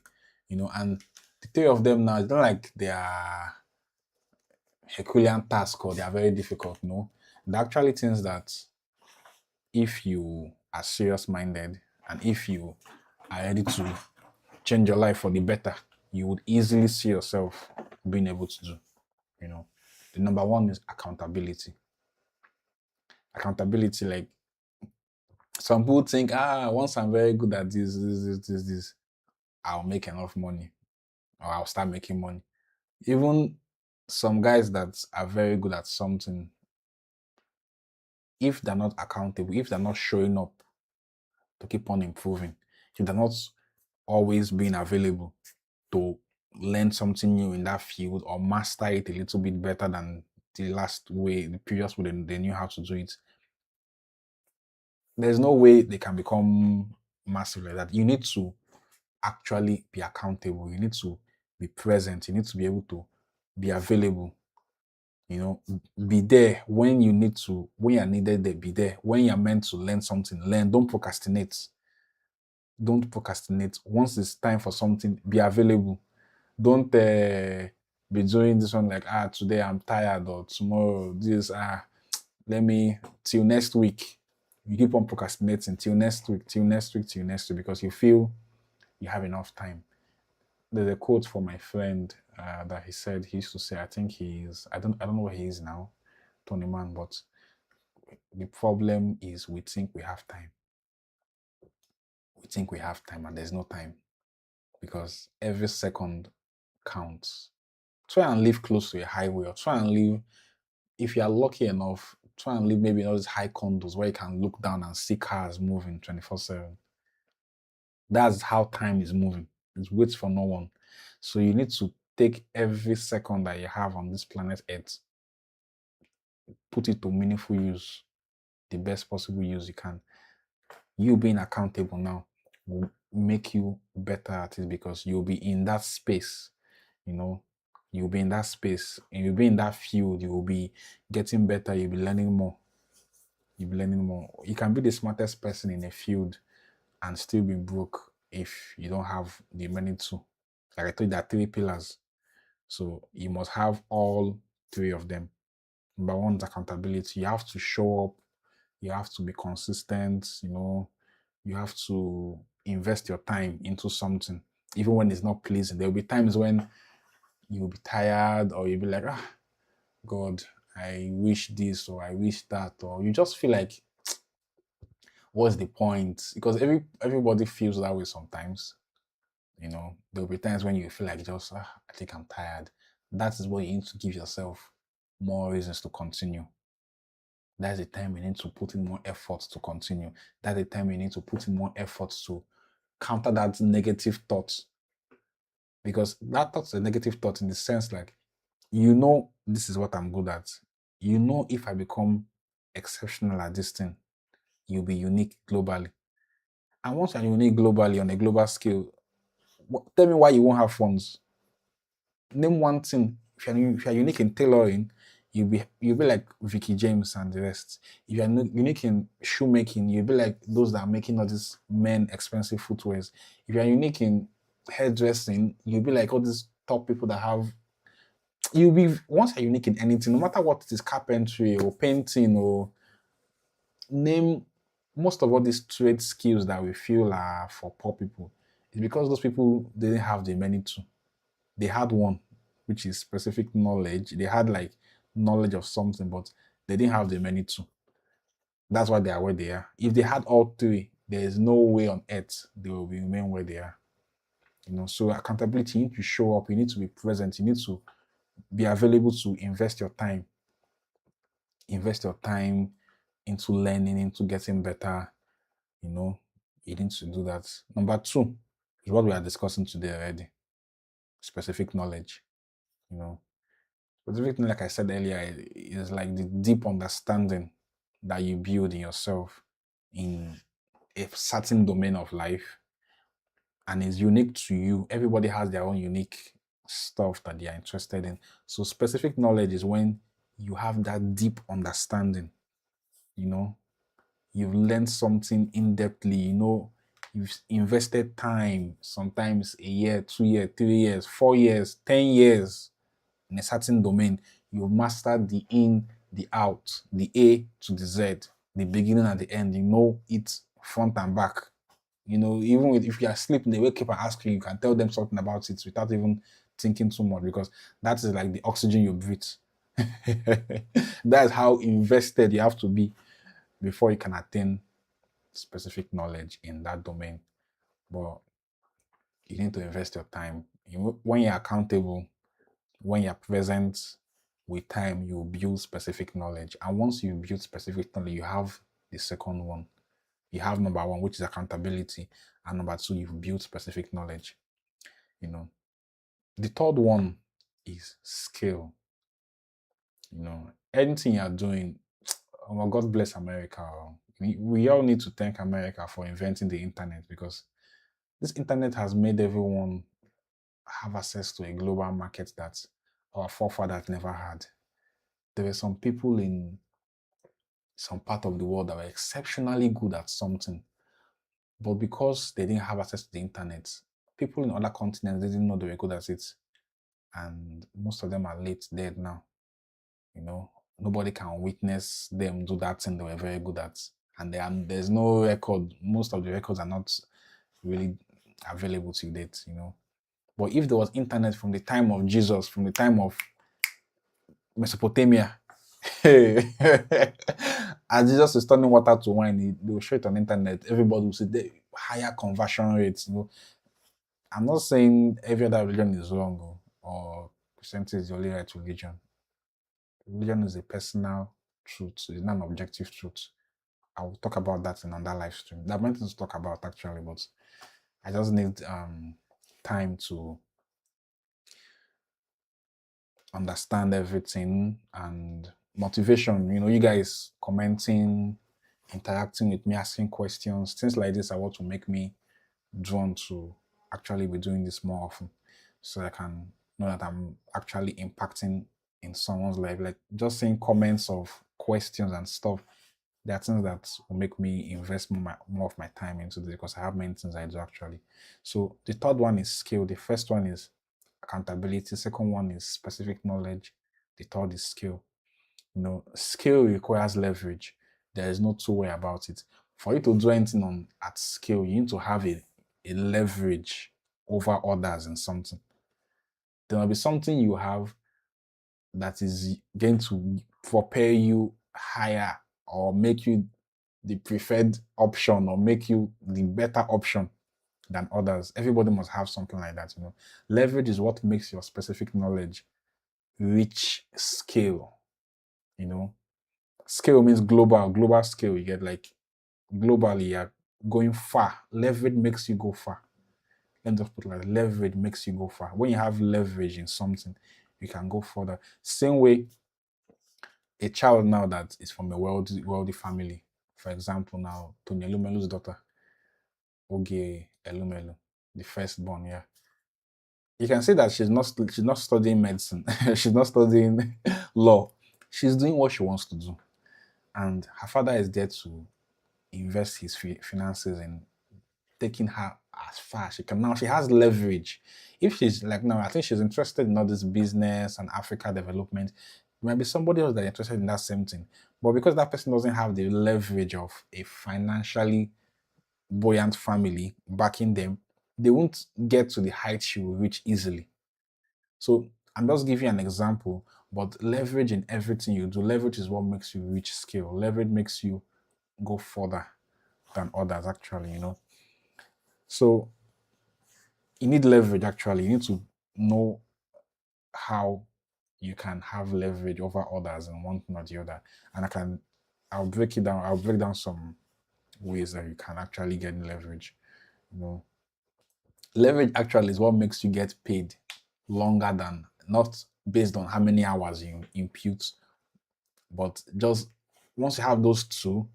and the three of them now, it's not like they are Herculean task or they are very difficult. No, they're actually things that if you are serious minded and if you are ready to change your life for the better, you would easily see yourself being able to do. You know, the number one is accountability. Accountability, like some people think, once I'm very good at this, I'll make enough money or I'll start making money. Even some guys that are very good at something, if they're not accountable, if they're not showing up to keep on improving, if they're not always being available to learn something new in that field or master it a little bit better than the previous way they knew how to do it, there's no way they can become massive like that. You need to actually be accountable. You need to be present. You need to be able to be available. Be there when you need to, when you're needed there, be there. When you're meant to learn something, learn. Don't procrastinate. Don't procrastinate. Once it's time for something, be available. Don't be doing this one like, today I'm tired or tomorrow this, let me, till next week. You keep on procrastinating till next week, till next week, till next week because you feel you have enough time. There's a quote from my friend that he said, he used to say, I think I don't know where he is now, Tony Man, but the problem is we think we have time. We think we have time and there's no time because every second counts. Try and live close to a highway or try and live, if you are lucky enough, try and live maybe in all these high condos where you can look down and see cars moving 24/7. That's how time is moving. It waits for no one. So you need to take every second that you have on this planet Earth, put it to meaningful use, the best possible use you can. You being accountable now will make you better at it because you'll be in that space, you'll be in that space and you'll be in that field, you will be getting better, you'll be learning more. You'll be learning more. You can be the smartest person in a field and still be broke if you don't have the money to. Like I told you, there are three pillars. So you must have all three of them. Number one is accountability. You have to show up. You have to be consistent. You have to invest your time into something, even when it's not pleasing. There will be times when you'll be tired or you'll be like, God, I wish this or I wish that, or you just feel like, what's the point? Because everybody feels that way sometimes. There'll be times when you feel like just, I think I'm tired. That is what you need to give yourself more reasons to continue. That's the time you need to put in more effort to continue. That's the time you need to put in more effort to counter that negative thought. Because that thought's a negative thought in the sense like, this is what I'm good at. If I become exceptional at this thing, you'll be unique globally. And once you're unique globally on a global scale, tell me why you won't have funds. Name one thing. If you're unique in tailoring, you'll be like Vicky James and the rest. If you're unique in shoemaking, you'll be like those that are making all these men expensive footwears. If you're unique in hairdressing, you'll be like all these top people that have. Once you're unique in anything, no matter what it is, carpentry or painting or name, most of all these trade skills that we feel are for poor people, is because those people didn't have the money to. They had one, which is specific knowledge. They had like knowledge of something, but they didn't have the money to. That's why they are where they are. If they had all three, there is no way on earth they will remain where they are. So accountability, you need to show up, you need to be present, you need to be available to invest your time. Invest your time into learning, into getting better. You need to do that. Number two is what we are discussing today already. Specific knowledge. Specific thing, like I said earlier, is like the deep understanding that you build in yourself in a certain domain of life and is unique to you. Everybody has their own unique stuff that they are interested in. So specific knowledge is when you have that deep understanding, you know, you've learned something in depthly, you've invested time, sometimes a year, 2 years, 3 years, 4 years, 10 years in a certain domain. You've mastered the in, the out, the A to the Z, the beginning and the end. You know it front and back. Even if you are sleeping, they wake up and ask you, you can tell them something about it without even thinking too much because that is like the oxygen you breathe. That's how invested you have to be before you can attain specific knowledge in that domain. But you need to invest your time. When you're accountable, when you're present with time, you build specific knowledge. And once you build specific knowledge, you have the second one. You have number one, which is accountability. And number two, you've built specific knowledge. You know, the third one is skill. Anything you're doing, oh, God bless America. We all need to thank America for inventing the internet because this internet has made everyone have access to a global market that our forefathers never had. There were some people in some part of the world that were exceptionally good at something, but because they didn't have access to the internet, people in other continents didn't know they were good at it, and most of them are late dead now. Nobody can witness them do that thing they were very good at, and there's no record. Most of the records are not really available to date. But if there was internet from the time of Jesus, from the time of Mesopotamia, hey, as Jesus is turning water to wine, they will show it on the internet. Everybody will see the higher conversion rates. I'm not saying every other religion is wrong or Christianity is the only right religion. Religion is a personal truth, it's not an objective truth. I will talk about that in another live stream. There are many things to talk about actually, but I just need time to understand everything and motivation. You guys commenting, interacting with me, asking questions, things like this are what will make me drawn to actually be doing this more often, so I can know that I'm actually impacting in someone's life. Like just seeing comments of questions and stuff, there are things that will make me invest more of my time into this because I have many things I do actually. So the third one is skill. The first one is accountability. Second one is specific knowledge. The third is skill. Skill requires leverage. There is no two way about it. For you to do anything at scale, you need to have a leverage over others in something. There will be something you have that is going to propel you higher or make you the preferred option or make you the better option than others. Everybody must have something like that. Leverage is what makes your specific knowledge reach scale. Scale means global scale. You get like globally, you're going far. Leverage makes you go far. Let me just put it like leverage makes you go far. When you have leverage in something, you can go further. Same way, a child now that is from a wealthy family, for example, now Tony Elumelu's daughter, Oge Elumelu, the firstborn, yeah. You can see that she's not studying medicine, she's not studying law. She's doing what she wants to do, and her father is there to invest his finances in taking her as far as she can. Now she has leverage. If she's like now, I think she's interested in all this business and Africa development. There might be somebody else that's interested in that same thing. But because that person doesn't have the leverage of a financially buoyant family backing them, they won't get to the height she will reach easily. So I'm just giving you an example, but leverage in everything you do, leverage is what makes you reach scale. Leverage makes you go further than others, actually. So you need leverage actually. You need to know how you can have leverage over others in one thing or the other. And I'll break it down. I'll break down some ways that you can actually get leverage. Leverage actually is what makes you get paid longer than not based on how many hours you impute. But just once you have those two,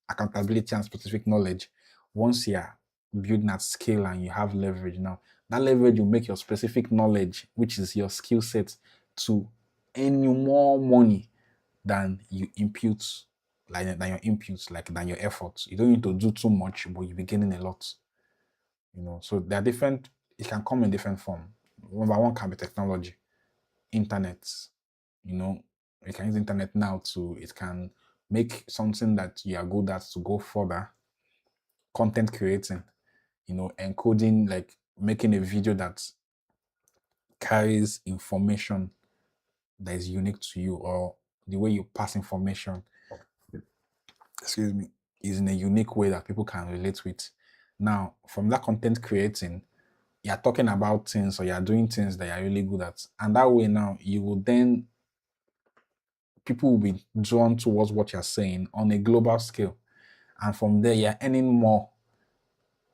accountability and specific knowledge, once you're building at scale and you have leverage now, that leverage will make your specific knowledge, which is your skill set, to earn you more money than you impute, like than your inputs, like than your efforts. You don't need to do too much, but you'll be gaining a lot. So there are different, it can come in different form. Number one can be technology, internet. You know, you can use internet now to, it can make something that you are good at to go further. Content creating, encoding, like making a video that carries information that is unique to you, or the way you pass information, excuse me, is in a unique way that people can relate with. Now, from that content creating, you're talking about things, or you're doing things that you're really good at. And that way now, you will then, people will be drawn towards what you're saying on a global scale. And from there, you're earning more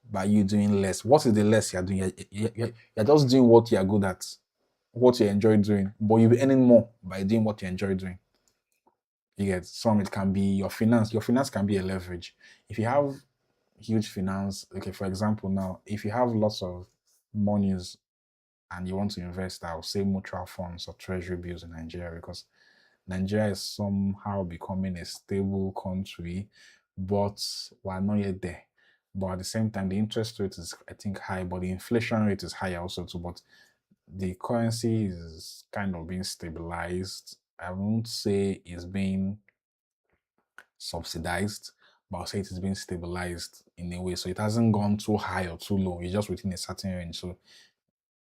by you doing less. What is the less you're doing? You're just doing what you're good at, what you enjoy doing, but you'll be earning more by doing what you enjoy doing. You get some, it can be your finance. Your finance can be a leverage. If you have huge finance, okay, for example, now, if you have lots of monies and you want to invest, I would say mutual funds or treasury bills in Nigeria, because Nigeria is somehow becoming a stable country, but we're not yet there. But at the same time, the interest rate is, I think, high, but the inflation rate is higher also too. But the currency is kind of being stabilized. I won't say it's being subsidized, but I'll say it is being stabilized in a way. So it hasn't gone too high or too low. It's just within a certain range. So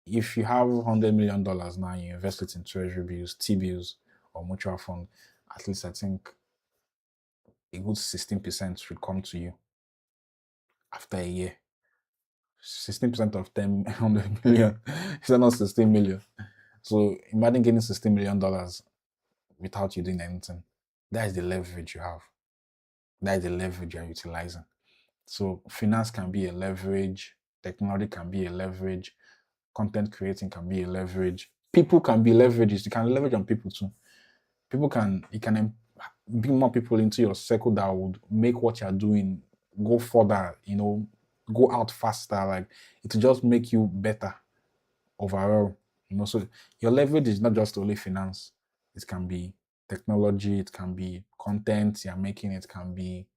if you have $100 million now, you invest it in treasury bills, T bills, or mutual fund, at least I think a good 16% should come to you after a year. 16% of 10 100 million is not 16 million. So imagine getting $16 million without you doing anything. That is the leverage you have. That is the leverage you're utilizing. So finance can be a leverage, technology can be a leverage, content creating can be a leverage. People can be leverages. You can leverage on people too. You can bring more people into your circle that would make what you're doing go further, go out faster. Like, it will just make you better overall. So your leverage is not just only finance. It can be technology, it can be content you're making, it can be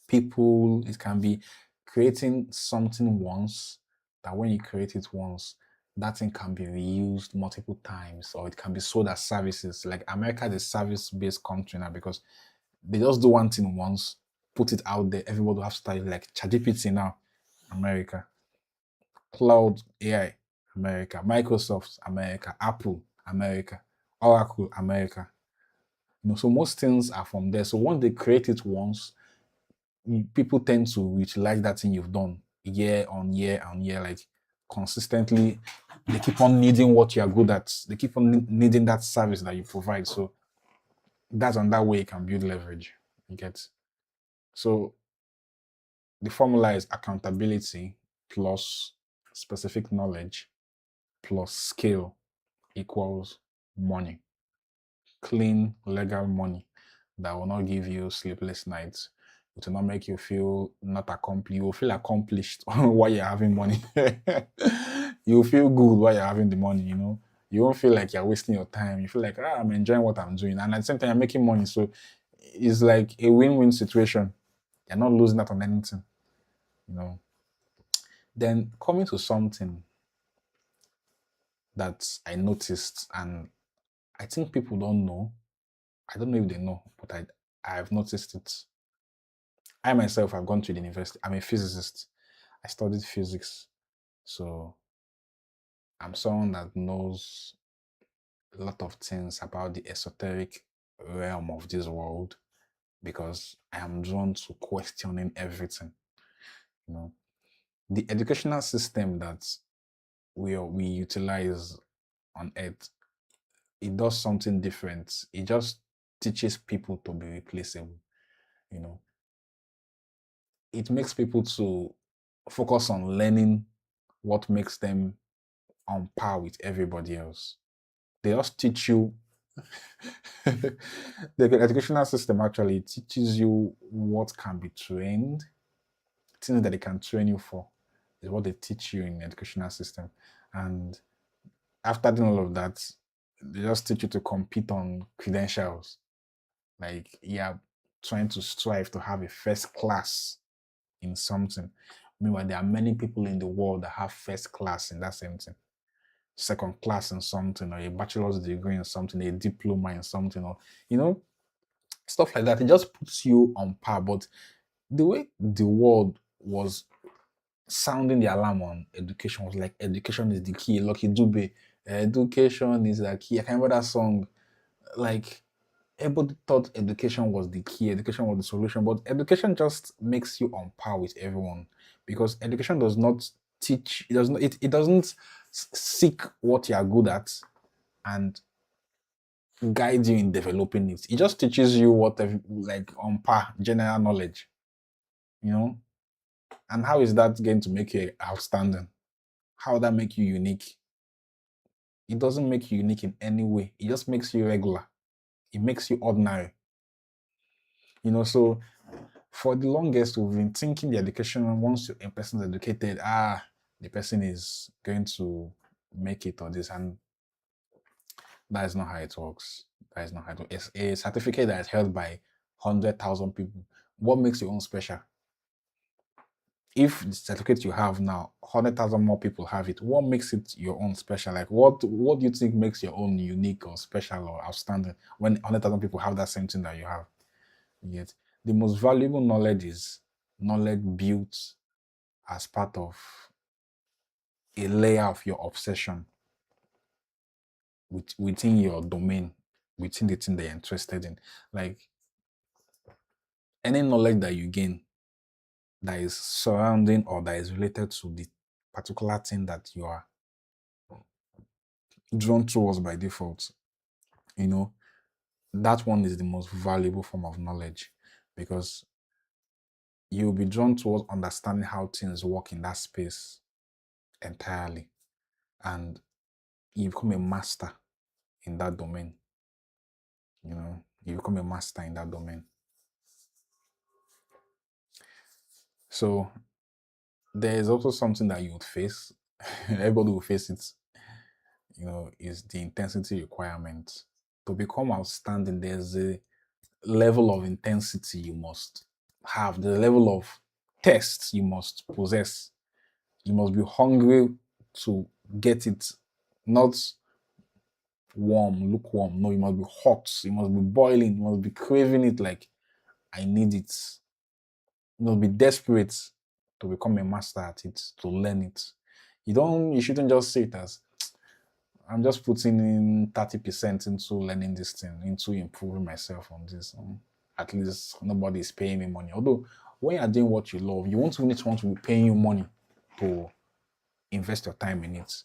people, it can be creating something once, that when you create it once, that thing can be reused multiple times, or it can be sold as services. Like America is a service-based country now, because they just do one thing once, put it out there, everybody will have to start, like ChatGPT now, America. Cloud AI, America. Microsoft, America. Apple, America. Oracle, America. So most things are from there. So once they create it once, people tend to utilize that thing you've done year on year on year, like consistently. They keep on needing what you're good at. They keep on needing that service that you provide. So that's on that way you can build leverage. You get. So the formula is accountability plus specific knowledge plus scale equals money. Clean, legal money that will not give you sleepless nights. It will not make you feel not accomplished. You will feel accomplished while you're having money. You will feel good while you're having the money. You won't feel like you're wasting your time. You feel like, I'm enjoying what I'm doing. And at the same time, you're making money. So it's like a win-win situation. You're not losing out on anything. Then coming to something that I noticed, and I think people don't know. I don't know if they know, but I've noticed it. I myself have gone to the university. I'm a physicist. I studied physics. So I'm someone that knows a lot of things about the esoteric realm of this world, because I am drawn to questioning everything. The educational system that we utilize on earth, it does something different. It just teaches people to be replaceable. You know, it makes people to focus on learning what makes them on par with everybody else. They just teach you. The educational system actually teaches you what can be trained, things that they can train you for, is what they teach you in the educational system. And after doing all of that, they just teach you to compete on credentials. Like, yeah, trying to strive to have a first class in something. Meanwhile, there are many people in the world that have first class in that same thing, second class in something, or a bachelor's degree in something, a diploma in something, or you know, stuff like that. It just puts you on par. But the way the world was sounding the alarm on education was like education is the key. Lucky Dube, education is the key. I can remember that song. Like everybody thought education was the key, education was the solution, but education just makes you on par with everyone because education does not teach, it doesn't seek what you are good at and guide you in developing it. It just teaches you what like on par, general knowledge, you know. And how is that going to make you outstanding? How would that make you unique? It doesn't make you unique in any way. It just makes you regular. It makes you ordinary. So for the longest, we've been thinking the education, once a person is educated, the person is going to make it or this. And that is not how it works. That is not how it works. It's a certificate that is held by 100,000 people. What makes your own special? If the certificate you have now, 100,000 more people have it, what makes it your own special? Like, what do you think makes your own unique or special or outstanding when 100,000 people have that same thing that you have? Yet, the most valuable knowledge is knowledge built as part of a layer of your obsession within your domain, within the thing that you're interested in. Like, any knowledge that you gain that is surrounding or that is related to the particular thing that you are drawn towards by default, you know, that one is the most valuable form of knowledge because you'll be drawn towards understanding how things work in that space entirely. And you become a master in that domain. You become a master in that domain. So there is also something that you would face. Everybody will face it, is the intensity requirement. To become outstanding, there's a level of intensity you must have, the level of test you must possess. You must be hungry to get it, not warm, lukewarm. No, you must be hot. You must be boiling. You must be craving it like, I need it. You must be desperate to become a master at it, to learn it. You shouldn't just see it as, I'm just putting in 30% into learning this thing, into improving myself on this. At least nobody is paying me money. Although, when you're doing what you love, you won't really want to be paying you money to invest your time in it.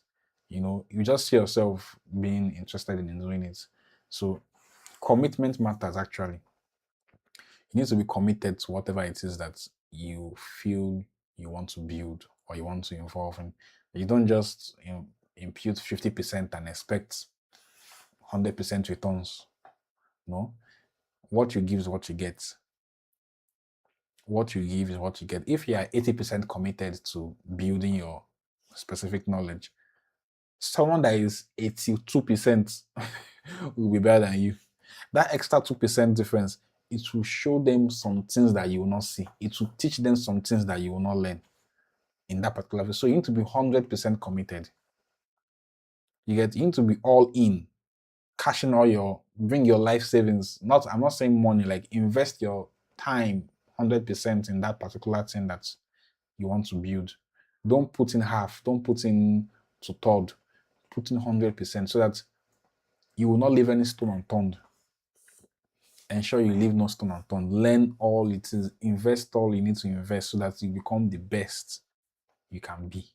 You just see yourself being interested in doing it. So, commitment matters actually. You need to be committed to whatever it is that you feel you want to build or you want to involve in. You don't just impute 50% and expect 100% returns. No, what you give is what you get. What you give is what you get. If you are 80% committed to building your specific knowledge, someone that is 82% will be better than you. That extra 2% difference, it will show them some things that you will not see. It will teach them some things that you will not learn in that particular way. So you need to be 100% committed. You need to be all in, cashing bring your life savings. I'm not saying money, like invest your time 100% in that particular thing that you want to build. Don't put in half, don't put in to third, put in 100% so that you will not leave any stone unturned. Ensure you leave no stone unturned. Learn all it is, invest all you need to invest so that you become the best you can be.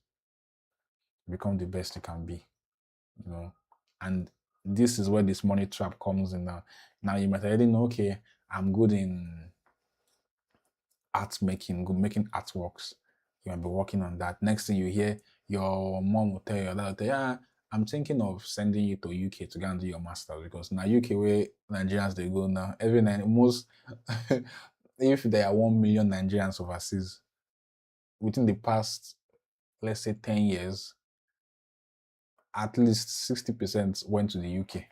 Become the best you can be. And this is where this money trap comes in now. Now you might already know, okay, I'm good in art making, good making artworks. You might be working on that. Next thing you hear, your mom will tell you that, yeah, I'm thinking of sending you to UK to go and do your master because now UK where Nigerians they go now every night most if there are 1 million Nigerians overseas within the past let's say 10 years, at least 60% went to the UK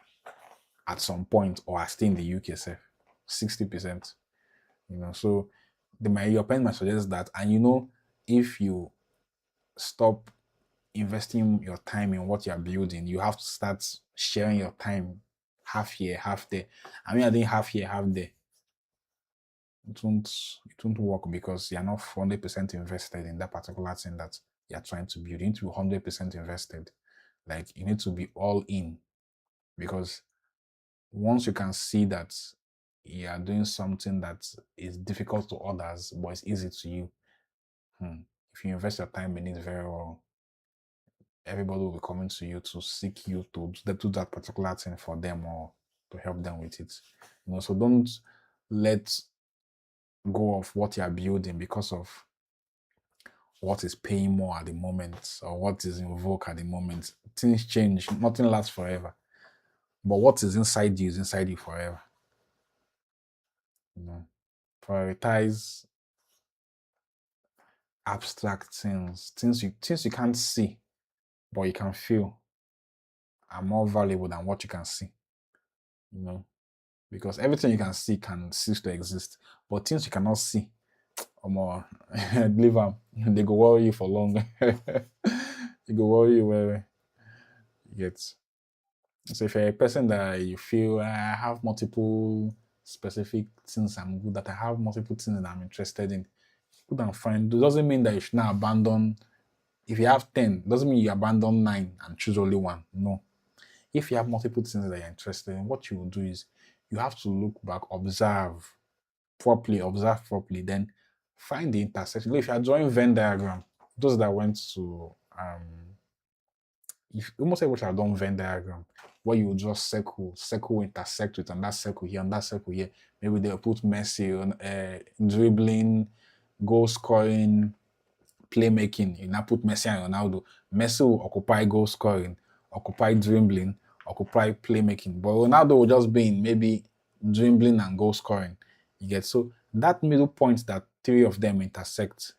at some point or are still in the UK self. 60%. So your parents might suggest that, and if you stop investing your time in what you're building, you have to start sharing your time half here, half there. I mean, I think half here, half there. It won't work because you're not 100% invested in that particular thing that you're trying to build. You need to be 100% invested. Like you need to be all in because once you can see that you are doing something that is difficult to others but it's easy to you, if you invest your time in it very well, everybody will be coming to you to seek you to do that particular thing for them or to help them with it. So don't let go of what you are building because of what is paying more at the moment or what is in vogue at the moment. Things change, nothing lasts forever. But what is inside you is inside you forever. Prioritize abstract things you can't see, but you can feel are more valuable than what you can see. Because everything you can see can cease to exist, but things you cannot see, or more, leave them. They go worry you for long. They go worry you where you get. So if you're a person that you feel I have multiple specific things I'm good at, I have multiple things that I'm interested in, good and fine. It doesn't mean that you should not abandon. If you have 10, doesn't mean you abandon 9 and choose only one. No. If you have multiple things that you're interested in, what you will do is you have to look back, observe properly, then find the intersection. If you are drawing Venn diagram, those that went to if almost everyone have done Venn diagram where you just circle intersect with and that circle here and that circle here. Maybe they'll put Messi on dribbling, goal scoring, playmaking. You now put Messi and Ronaldo. Messi will occupy goal scoring, occupy dribbling, occupy playmaking. But Ronaldo will just be in maybe dribbling and goal scoring. You get so that middle point that three of them intersect,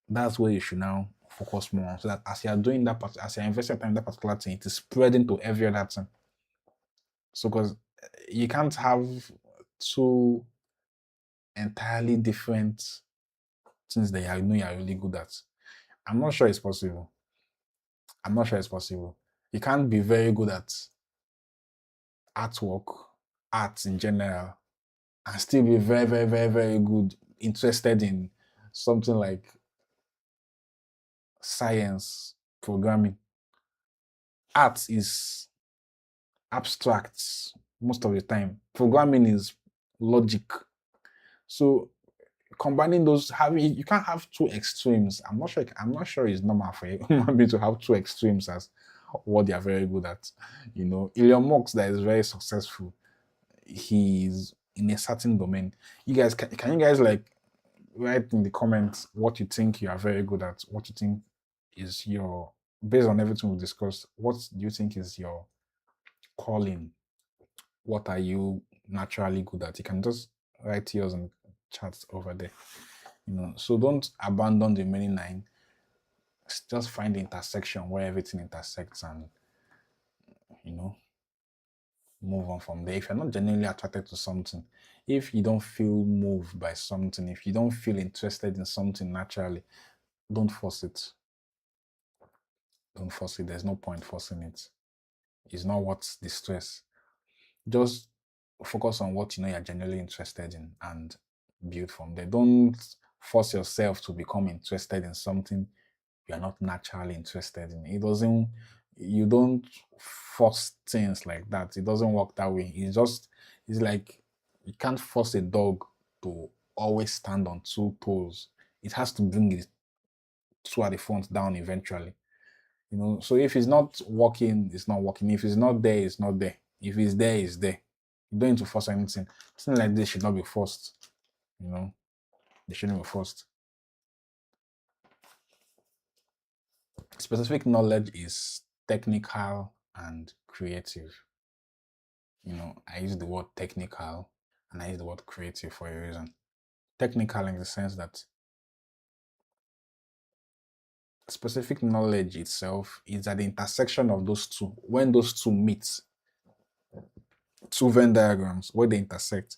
that's where you should now focus more on. So that as you're doing that part, as you're investing time in that particular thing, it is spreading to every other thing. So because you can't have two entirely different things that you know you're really good at. I'm not sure it's possible. You can't be very good at artwork, art in general, and still be very, very, very, very good, interested in something like science, programming. Art is abstract most of the time. Programming is logic. So combining those, you can't have two extremes. I'm not sure it's normal for a human being to have two extremes as what they are very good at. Elon Musk that is very successful, he's in a certain domain. You guys can you guys like write in the comments what you think you are very good at, what you think is your, based on everything we discussed, what do you think is your calling? What are you naturally good at? You can just write yours in chats over there. So don't abandon the remaining 9. Just find the intersection where everything intersects and move on from there. If you're not genuinely attracted to something, if you don't feel moved by something, if you don't feel interested in something naturally, don't force it. Don't force it. There's no point forcing it. It's not worth the stress. Just focus on what you're genuinely interested in and build from there. Don't force yourself to become interested in something you're not naturally interested in. You don't force things like that. It doesn't work that way. It's like you can't force a dog to always stand on 2 toes. It has to bring it 2 at the front down eventually. So if it's not working, it's not working. If it's not there, it's not there. If it's there, it's there. You don't need to force anything. Something like this should not be forced. They shouldn't be forced. Specific knowledge is technical and creative. I use the word technical and I use the word creative for a reason. Technical in the sense that specific knowledge itself is at the intersection of those two. When those two meet, two Venn diagrams, where they intersect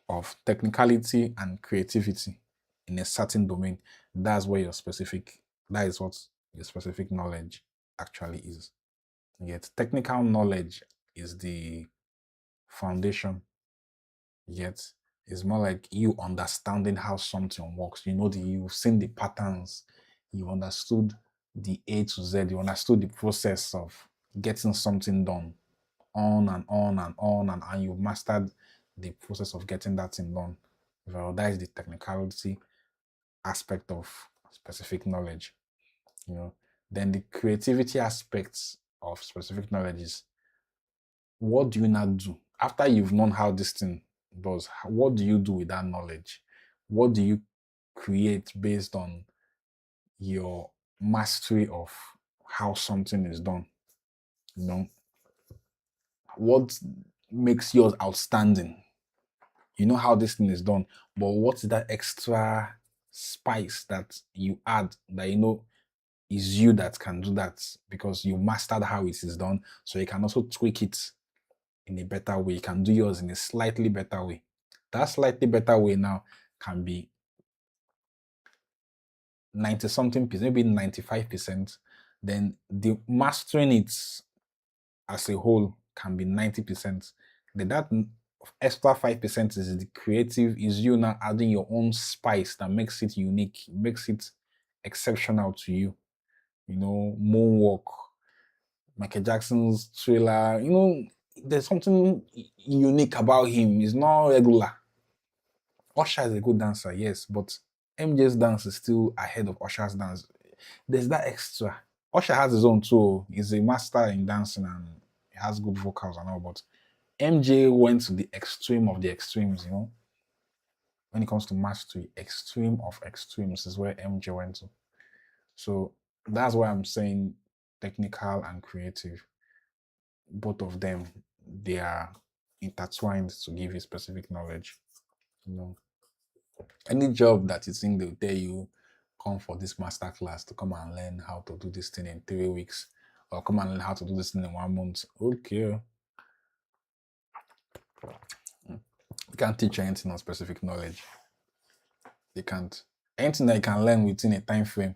of technicality and creativity in a certain domain, that's where that is what your specific knowledge actually is. Yet technical knowledge is the foundation, yet it's more like you understanding how something works. You've seen the patterns, you've understood the A to Z, you understood the process of getting something done on and on and on, and you've mastered the process of getting that thing done. Well, that is the technicality aspect of specific knowledge. you know. Then the creativity aspects of specific knowledge is, what do you now do after you've known how this thing does? What do you do with that knowledge? What do you create based on your mastery of how something is done? You know, what makes yours outstanding? You know how this thing is done, but what's that extra spice that you add that is you that can do that because you mastered how it is done, so you can also tweak it in a better way. You can do yours in a slightly better way. That slightly better way now can be 90 something percent, maybe 95%. Then the mastering it as a whole can be 90%. Then that extra 5% is the creative, is you now adding your own spice that makes it unique, makes it exceptional to you. Moonwalk, Michael Jackson's Thriller, there's something unique about him. He's not regular. Usher is a good dancer, yes, but MJ's dance is still ahead of Usher's dance. There's that extra. Usher has his own too. He's a master in dancing and he has good vocals and all, but MJ went to the extreme of the extremes, when it comes to mastery. Extreme of extremes is where MJ went to. So that's why I'm saying technical and creative, both of them, they are intertwined to give you specific knowledge. You know, any job that you think they'll tell you, come for this master class to come and learn how to do this thing in 3 weeks, or come and learn how to do this thing in 1 month. Okay. You can't teach anything on specific knowledge. They can't. Anything that you can learn within a time frame,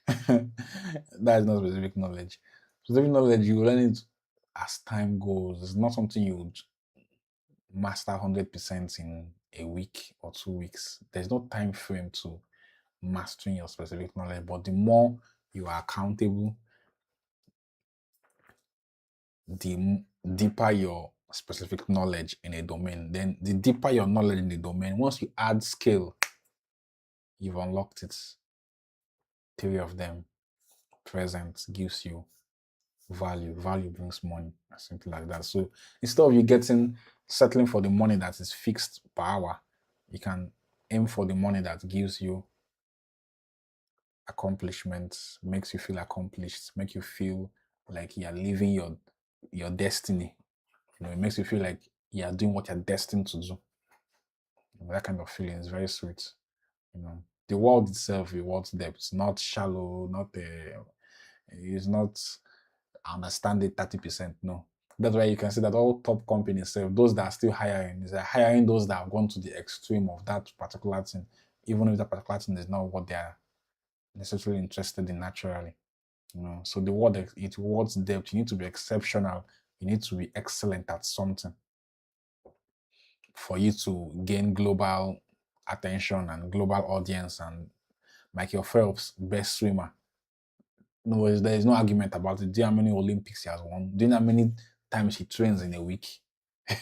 that is not specific knowledge. Specific knowledge, you learn it as time goes. It's not something you would master 100% in a week or 2 weeks. There's no time frame to mastering your specific knowledge, but the more you are accountable, the deeper your specific knowledge in a domain. Then the deeper your knowledge in the domain, once you add skill, you've unlocked it. Three of them. Present gives you value. Value brings money. Something like that. So instead of you settling for the money that is fixed per hour, you can aim for the money that gives you accomplishments, makes you feel accomplished, make you feel like you're living your destiny. It makes you feel like you're doing what you're destined to do. That kind of feeling is very sweet. The world itself rewards depth, not shallow, it's not understand it 30%. No. That's why you can see that all top companies, those that are still hiring, is hiring those that have gone to the extreme of that particular thing, even if that particular thing is not what they are necessarily interested in naturally. So the world, it rewards depth. You need to be exceptional. You need to be excellent at something for you to gain global attention and global audience. And Michael Phelps, best swimmer. No, there is no argument about it. Do you know how many Olympics he has won? Do you know how many times he trains in a week?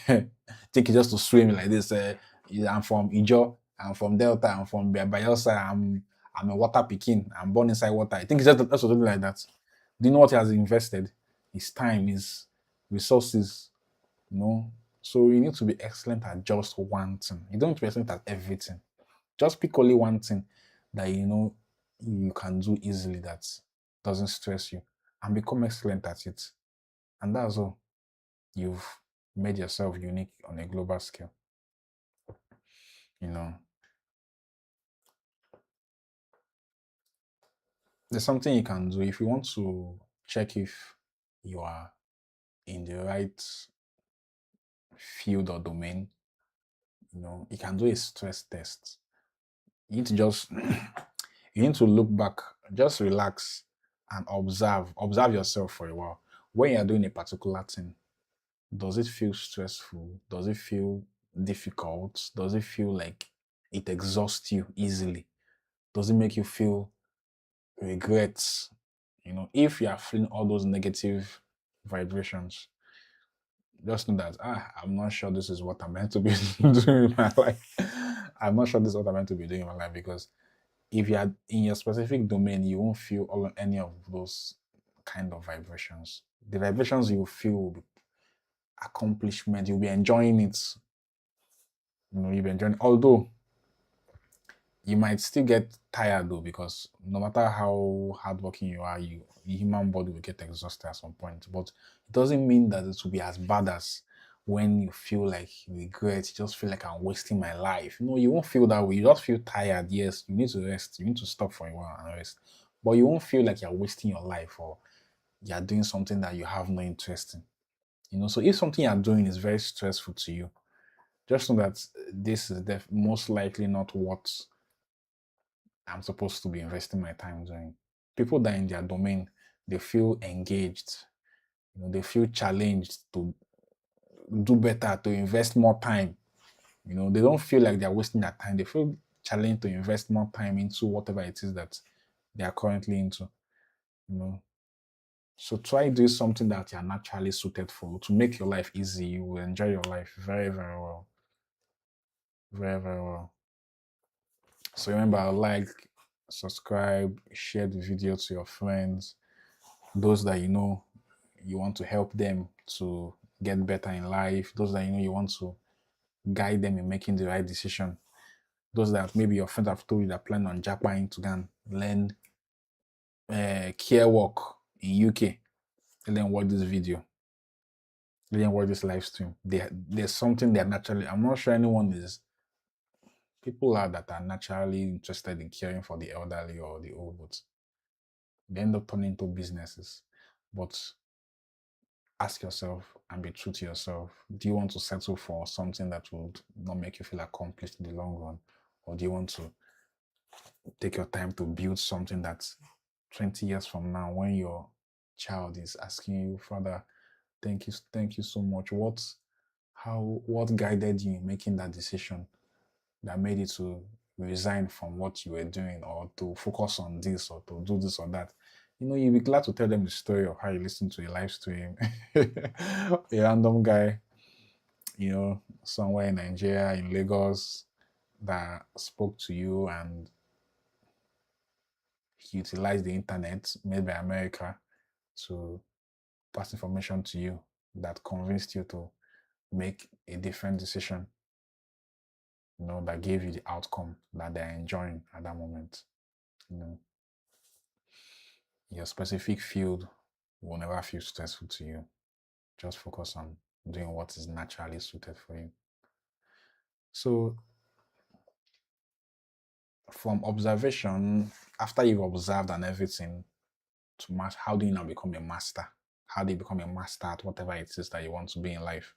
Take it just to swim like this. I'm from Ijo. I'm from Delta. I'm from Bayelsa. I'm a water Pekin. I'm born inside water. I think it's just something like that. Do you know what he has invested? His time, his resources. So you need to be excellent at just one thing. You don't need to be excellent at everything. Just pick only one thing that you can do easily, that doesn't stress you, and become excellent at it. And that's all. You've made yourself unique on a global scale. You know, there's something you can do if you want to check if you are in the right field or domain. You can do a stress test. You need to just you need to look back, just relax and observe yourself for a while. When you're doing a particular thing, does it feel stressful? Does it feel difficult? Does it feel like it exhausts you easily? Does it make you feel regrets? If you are feeling all those negative vibrations, just know that I'm not sure this is what I'm meant to be doing in my life. I'm not sure this is what I'm meant to be doing in my life, because if you are in your specific domain, you won't feel any of those kind of vibrations. The vibrations you feel will be accomplishment. You'll be enjoying it. You'll be enjoying. Although you might still get tired though, because no matter how hardworking you are, the human body will get exhausted at some point. But it doesn't mean that it will be as bad as when you feel like you regret, you just feel like I'm wasting my life. No, you won't feel that way. You just feel tired. Yes, you need to rest. You need to stop for a while and rest. But you won't feel like you're wasting your life or you're doing something that you have no interest in. So if something you're doing is very stressful to you, just know that this is most likely not what I'm supposed to be investing my time doing. People that are in their domain, they feel engaged, they feel challenged to do better, to invest more time. They don't feel like they're wasting their time. They feel challenged to invest more time into whatever it is that they are currently into. You know. So try doing something that you're naturally suited for to make your life easy. You will enjoy your life very, very well. Very, very well. So remember, like, subscribe, share the video to your friends, those that you want to help them to get better in life, those that you want to guide them in making the right decision, those that maybe your friends have told you that plan on Japan to go and learn care work in UK. Let them watch this video. Let them watch this live stream. There's something they're naturally. I'm not sure anyone is. People are that are naturally interested in caring for the elderly or the old, but they end up turning into businesses. But ask yourself and be true to yourself. Do you want to settle for something that would not make you feel accomplished in the long run? Or do you want to take your time to build something that 20 years from now, when your child is asking you, Father, thank you so much. What guided you in making that decision that made you to resign from what you were doing, or to focus on this, or to do this or that? You'll be glad to tell them the story of how you listened to a live stream. A random guy, somewhere in Nigeria, in Lagos, that spoke to you, and he utilized the internet made by America to pass information to you that convinced you to make a different decision, that gave you the outcome that they're enjoying at that moment. Your specific field will never feel stressful to you. Just focus on doing what is naturally suited for you. So, from observation, after you've observed and everything, how do you now become a master? How do you become a master at whatever it is that you want to be in life?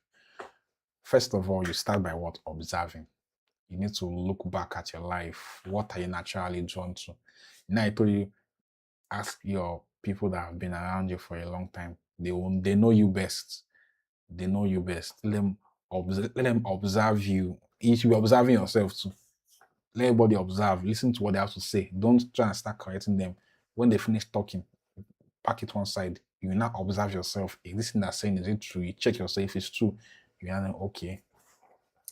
First of all, you start by what? Observing. You need to look back at your life. What are you naturally drawn to? I told you, ask your people that have been around you for a long time. They know you best. They know you best. Let them observe you. You should be observing yourself too. Let everybody observe. Listen to what they have to say. Don't try and start correcting them. When they finish talking, pack it one side. You now observe yourself. If this thing they're saying, is it true? You check yourself. If it's true, you know, okay,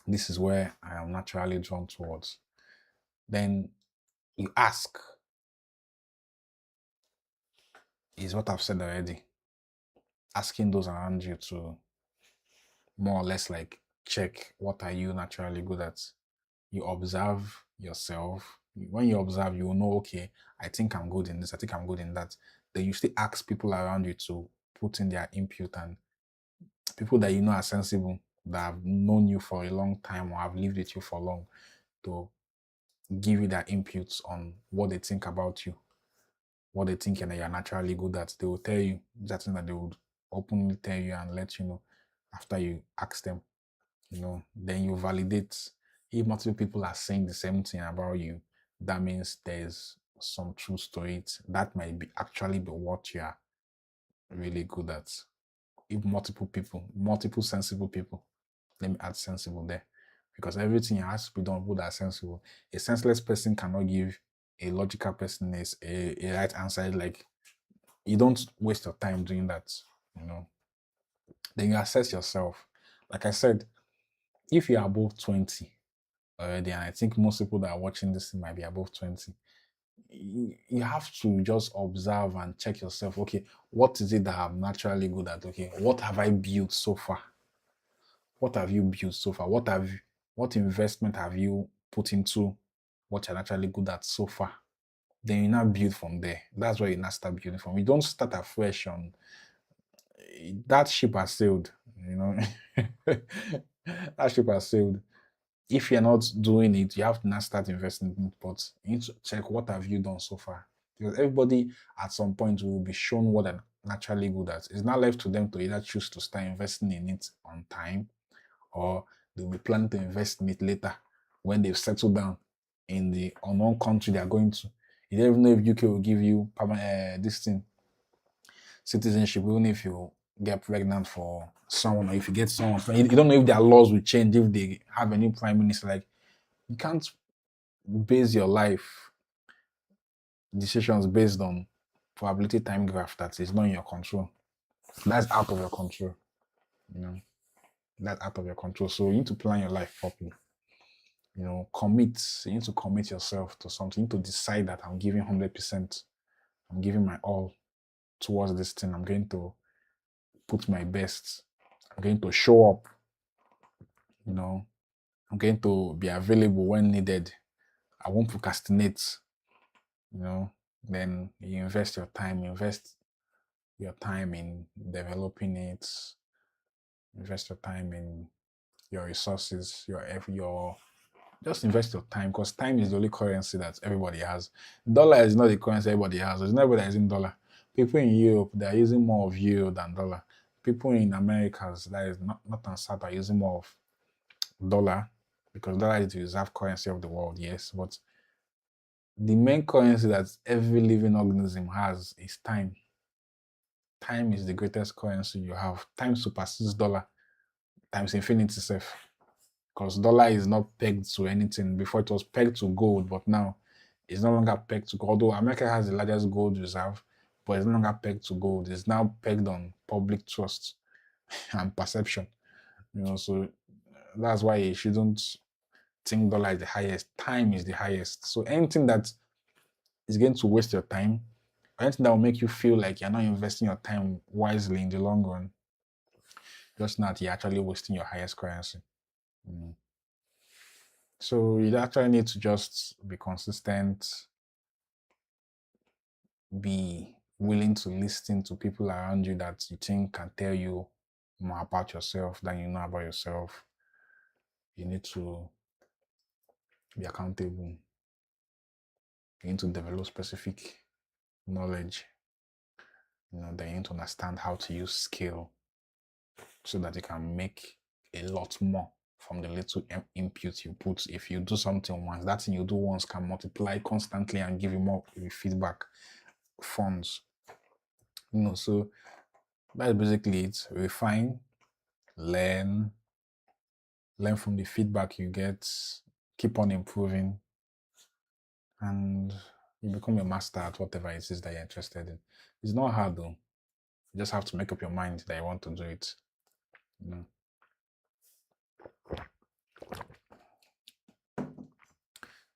this is where I am naturally drawn towards. Then you ask, is what I've said already. Asking those around you to more or less like check, what are you naturally good at. You observe yourself. When you observe, you will know, okay, I think I'm good in this, I think I'm good in that. Then you still ask people around you to put in their input and people that you know are sensible, that have known you for a long time or have lived with you for long, to give you their inputs on what they think about you, what they think and you're naturally good at. They will tell you that thing that they would openly tell you and let you know after you ask them. Then you validate. If multiple people are saying the same thing about you, that means there's some truth to it. That might be actually be what you are really good at. If multiple people, multiple sensible people, let me add sensible there, because everything has to be done with that sensible. A senseless person cannot give a logical person a right answer. Like, you don't waste your time doing that. Then you assess yourself. Like I said, if you're above 20 already, and I think most people that are watching this might be above 20, you have to just observe and check yourself. Okay, what is it that I'm naturally good at? Okay, what have I built so far? What have you built so far? What investment have you put into what you're naturally good at so far? Then you now build from there. That's where you now start building from. You don't start afresh on that ship has sailed, that ship has sailed. If you're not doing it, you have to now start investing in it. But you need to check, what have you done so far? Because everybody at some point will be shown what they're naturally good at. It's not left to them to either choose to start investing in it on time, or they'll be planning to invest in it later when they've settled down in the unknown country they're going to. You don't even know if UK will give you this thing, citizenship, even if you get pregnant for someone, or if you get someone. You don't know if their laws will change if they have a new prime minister. Like, you can't base your life decisions based on probability time graph that is not in your control. That's out of your control. That's out of your control. So you need to plan your life properly. Commit. You need to commit yourself to something. You need to decide that I'm giving 100%. I'm giving my all towards this thing. I'm going to put my best. I'm going to show up. I'm going to be available when needed. I won't procrastinate. Then you invest your time. Invest your time in developing it. Invest your time in your resources, your just invest your time, because time is the only currency that everybody has. Dollar is not the currency everybody has. There's nobody that is in dollar. People in Europe, they're using more of euro than dollar. People in Americas, that is not and South, are using more of dollar, because dollar is the reserve currency of the world, yes. But the main currency that every living organism has is time. Time is the greatest currency you have. Time supersedes dollar times infinity itself. Because dollar is not pegged to anything. Before it was pegged to gold, but now it's no longer pegged to gold. Although America has the largest gold reserve, but it's no longer pegged to gold. It's now pegged on public trust and perception. So that's why you shouldn't think dollar is the highest. Time is the highest. So anything that is going to waste your time, or anything that will make you feel like you're not investing your time wisely in the long run, just not you're actually wasting your highest currency. So you actually need to just be consistent, be willing to listen to people around you that you think can tell you more about yourself than you know about yourself. You need to be accountable. You need to develop specific knowledge. Then you need to understand how to use skill so that you can make a lot more from the little input you put. If you do something once, that thing you do once can multiply constantly and give you more feedback, funds. So that's basically it. Refine, learn from the feedback you get, keep on improving, and you become a master at whatever it is that you're interested in. It's not hard though. You just have to make up your mind that you want to do it.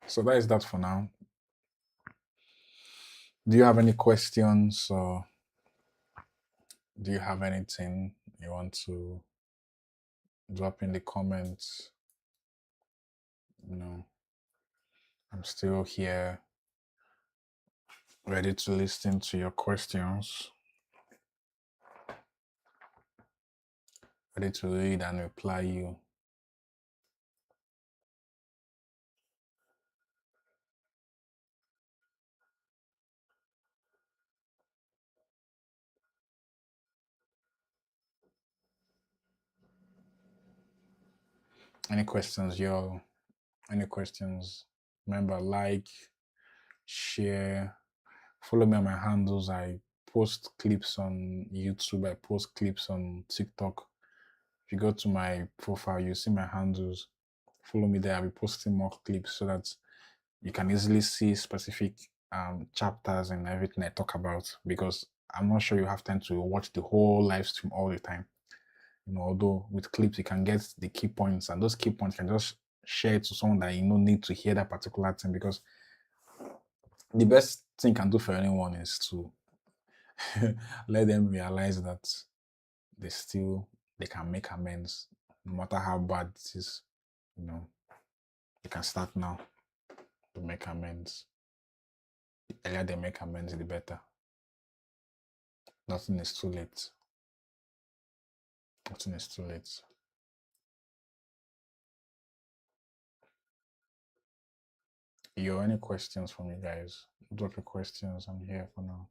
So that is that for now. Do you have any questions, or do you have anything you want to drop in the comments? I'm still here, ready to listen to your questions, ready to read and reply you. Any questions, y'all? Any questions? Remember, like, share, follow me on my handles. I post clips on YouTube, I post clips on TikTok. If you go to my profile, you see my handles. Follow me there. I'll be posting more clips so that you can easily see specific chapters and everything I talk about, because I'm not sure you have time to watch the whole live stream all the time. Although with clips you can get the key points, and those key points you can just share it to someone that need to hear that particular thing, because the best thing you can do for anyone is to let them realize that they still they can make amends no matter how bad it is. You know, they can start now to make amends. The earlier they make amends, the better. Nothing is too late. Nothing is too late. Yo, any questions from you guys? Drop your questions. I'm here for now.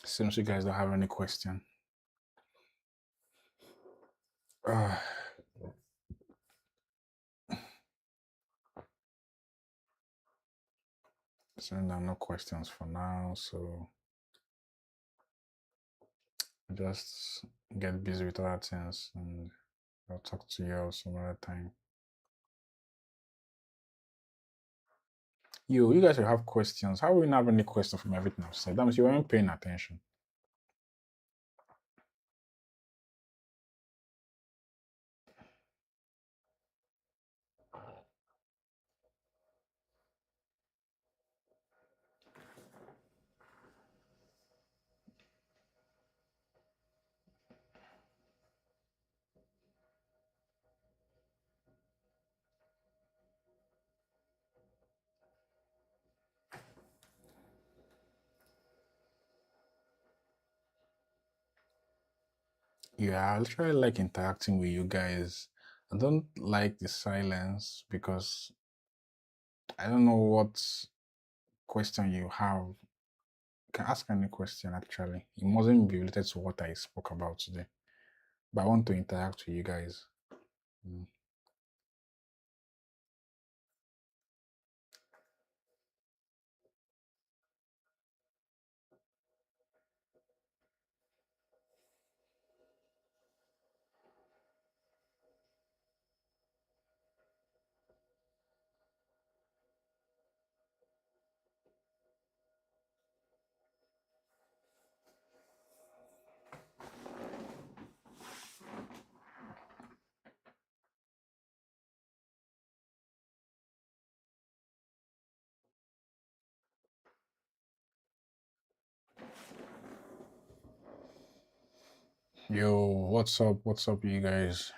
Seems you guys don't have any question. So there are no questions for now, so just get busy with other things, and I'll talk to you all some other time. You guys will have questions. How will you not have any question from everything I've said? That means you weren't paying attention. Yeah, I literally like interacting with you guys. I don't like the silence because I don't know what question you have. You can ask any question actually. It mustn't be related to what I spoke about today. But I want to interact with you guys. Mm. Yo, what's up? What's up, you guys?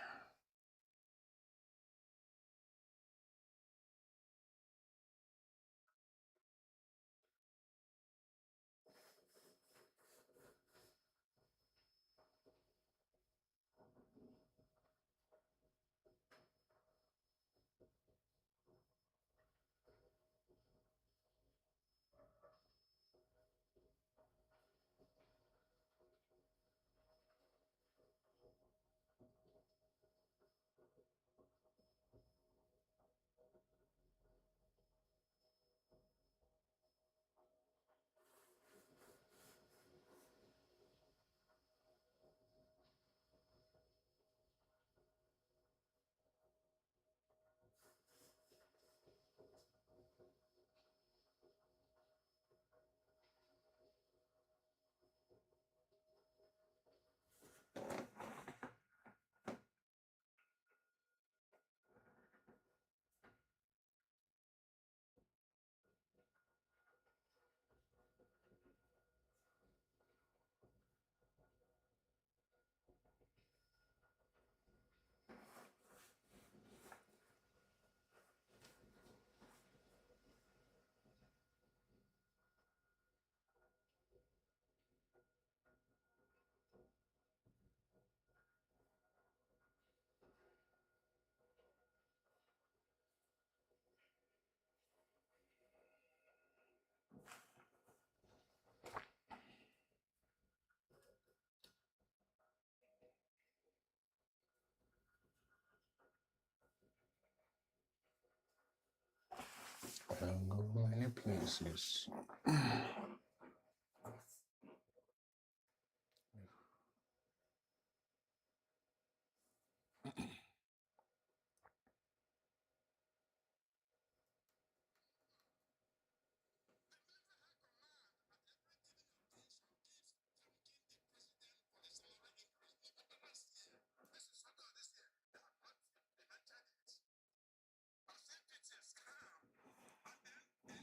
Yes, yes.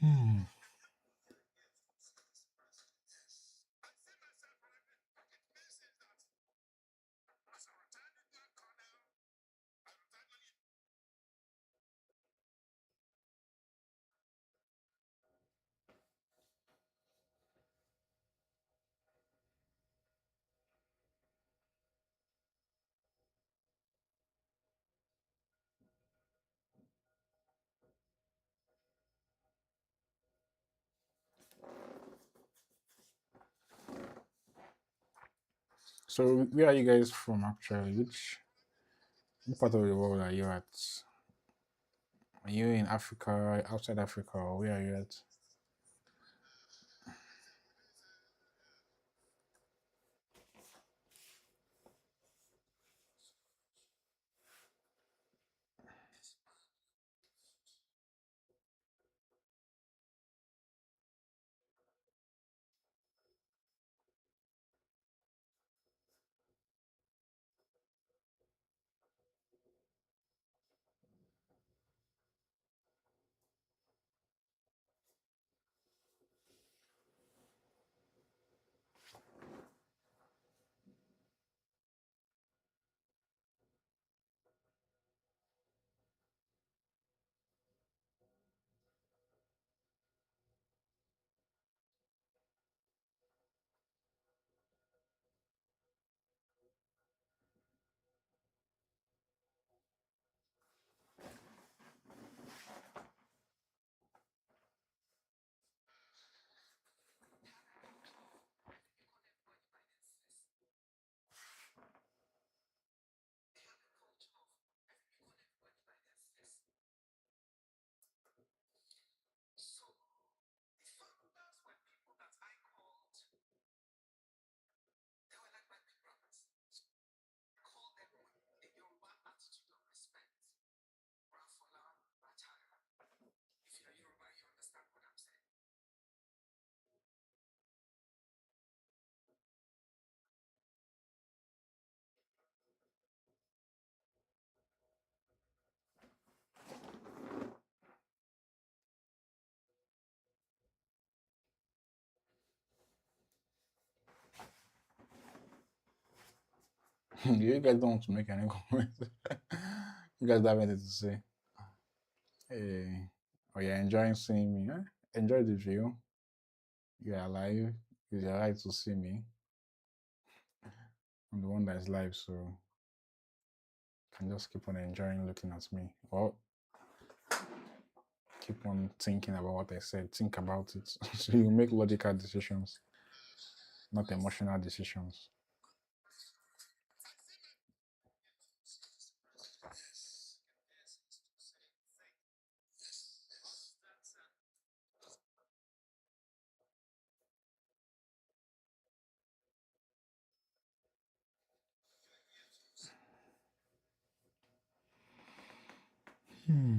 Hmm. So, where are you guys from actually? Which part of the world are you at? Are you in Africa, outside Africa, or where are you at? You guys don't want to make any comments. You guys don't have anything to say. Hey, oh, you're enjoying seeing me. Huh? Enjoy the view. You're alive. It's your right to see me. I'm the one that is live, so you can just keep on enjoying looking at me. Or keep on thinking about what I said. Think about it. So you make logical decisions, not emotional decisions. Hmm.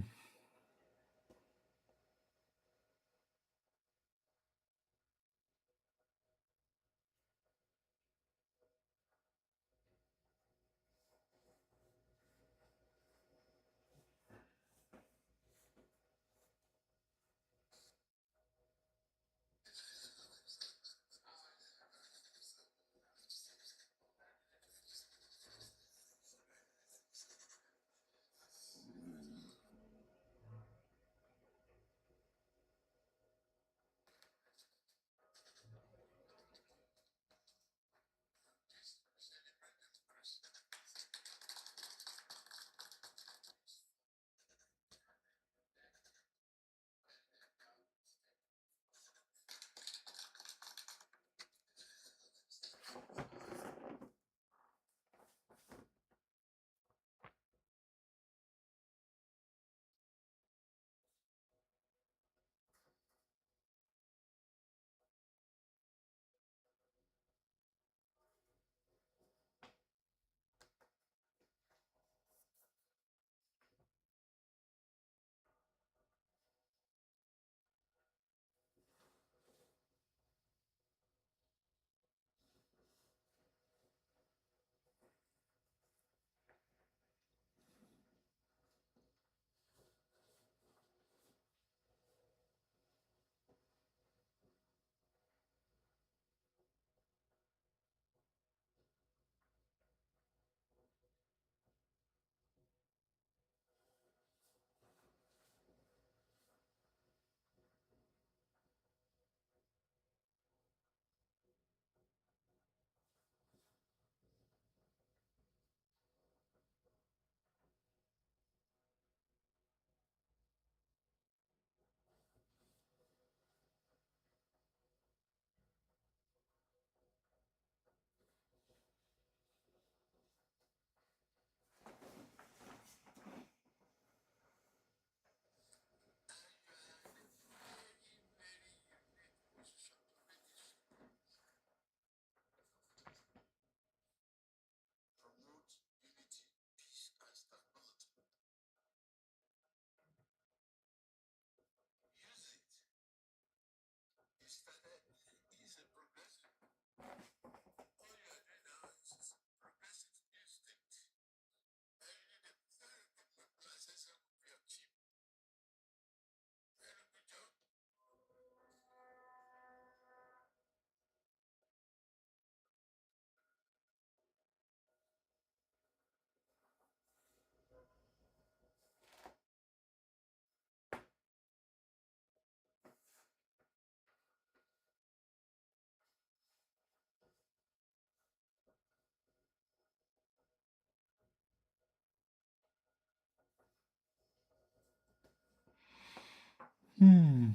Hmm.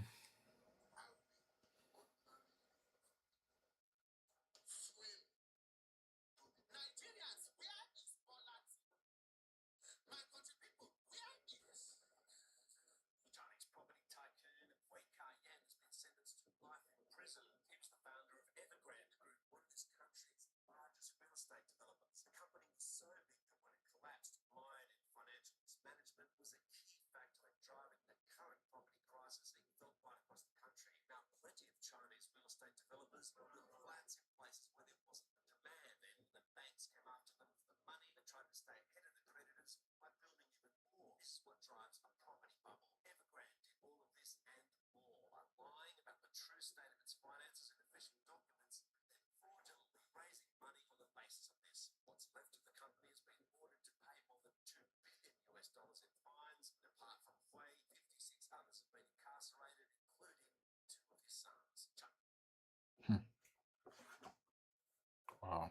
Hmm. Wow.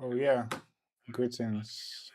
Oh yeah. Greetings.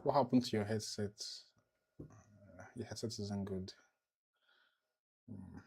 What happened to your headset? Your headset isn't good. Mm.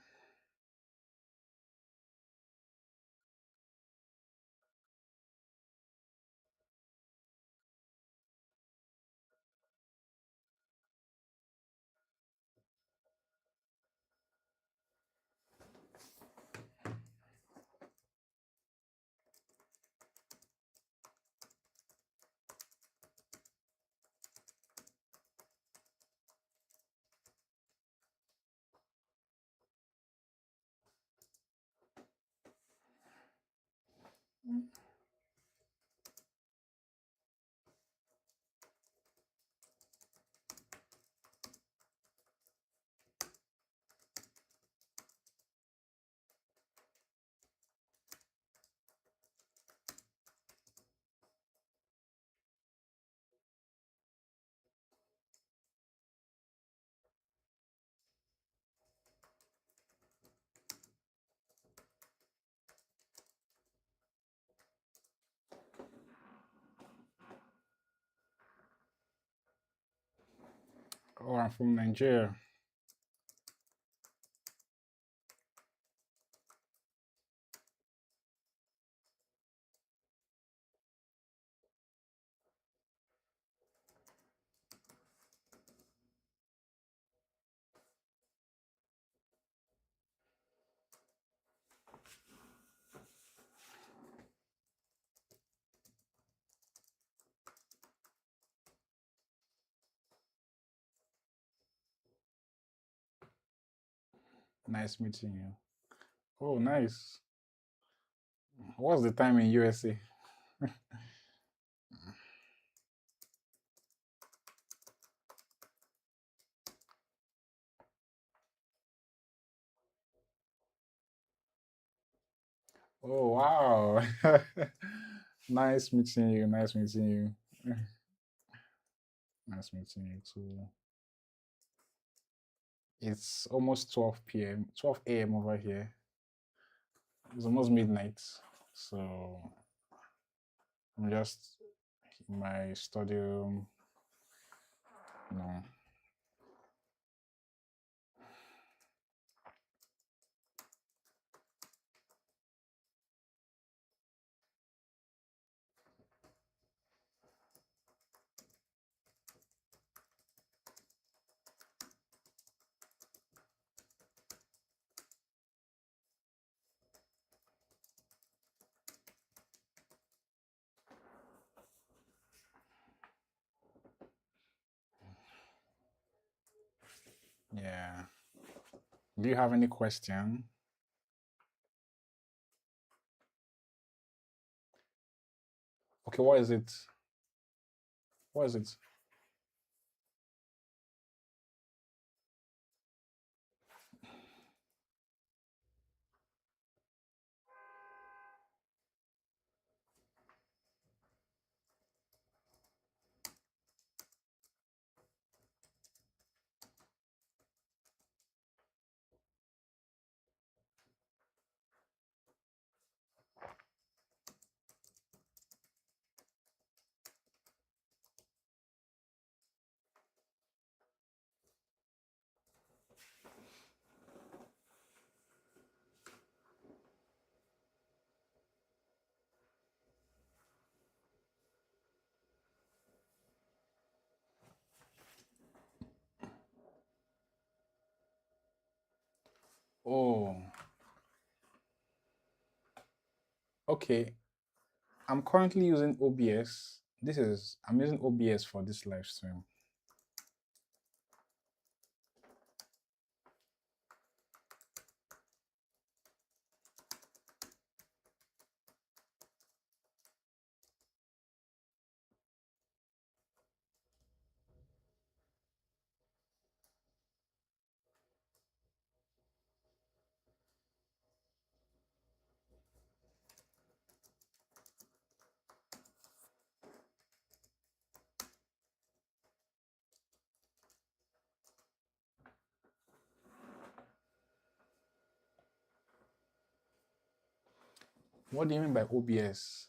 Oh, I'm from Nigeria. Nice meeting you. Oh, nice. What's the time in USA? Oh, wow. Nice meeting you. Nice meeting you. Nice meeting you too. It's almost 12 p.m., 12 a.m. over here. It's almost midnight. So I'm just in my study room. No. Yeah. Do you have any question? Okay, what is it? What is it? Oh, okay. I'm currently using OBS. I'm using OBS for this live stream. What do you mean by OBS?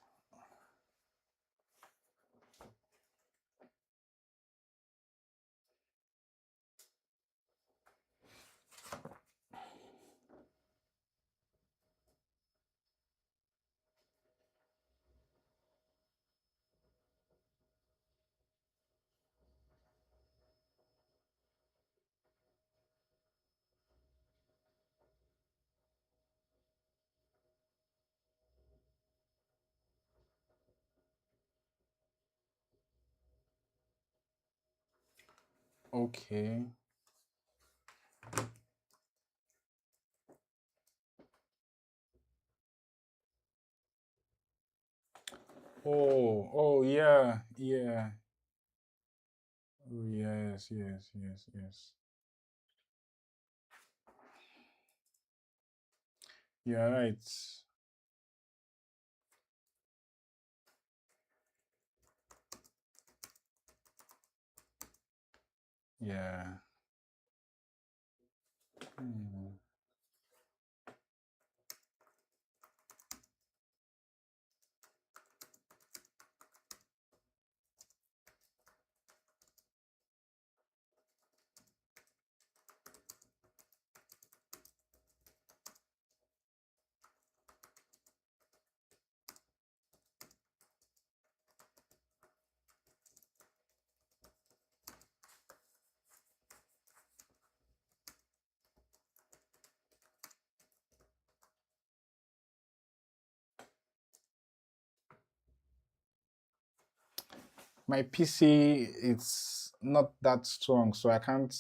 Okay. Oh, yeah, yeah. Oh, yes, yes, yes, yes. You're right. Yeah. Hmm. My PC it's not that strong, so I can't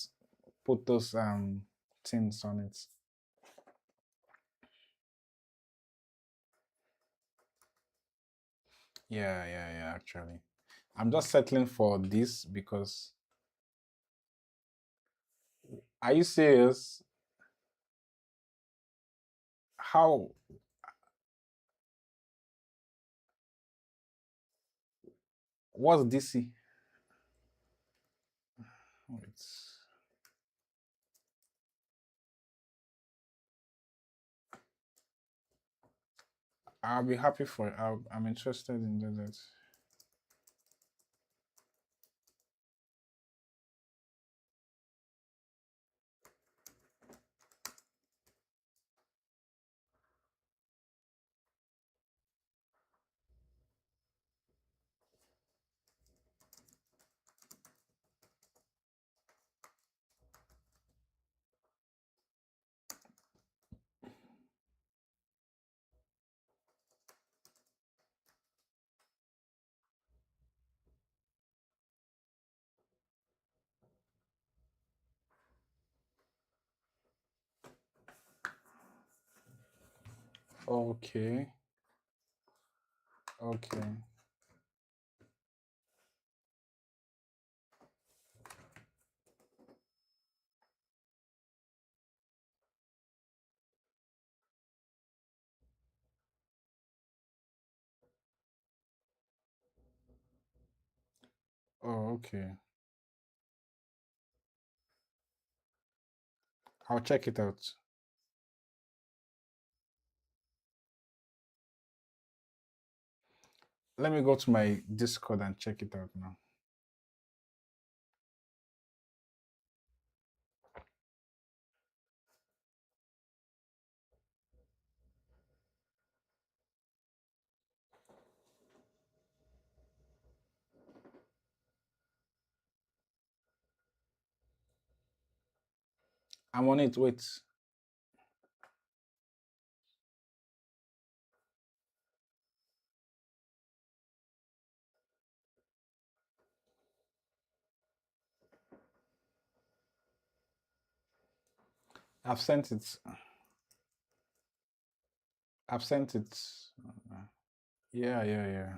put those things on it. Yeah, yeah, yeah, actually. I'm just settling for this because are you serious? How what's DC? Wait. I'll be happy for it. I'm interested in that. Okay. Okay. Oh, okay. I'll check it out. Let me go to my Discord and check it out now. I'm on it. Wait. I've sent it. I've sent it. Yeah, yeah, yeah.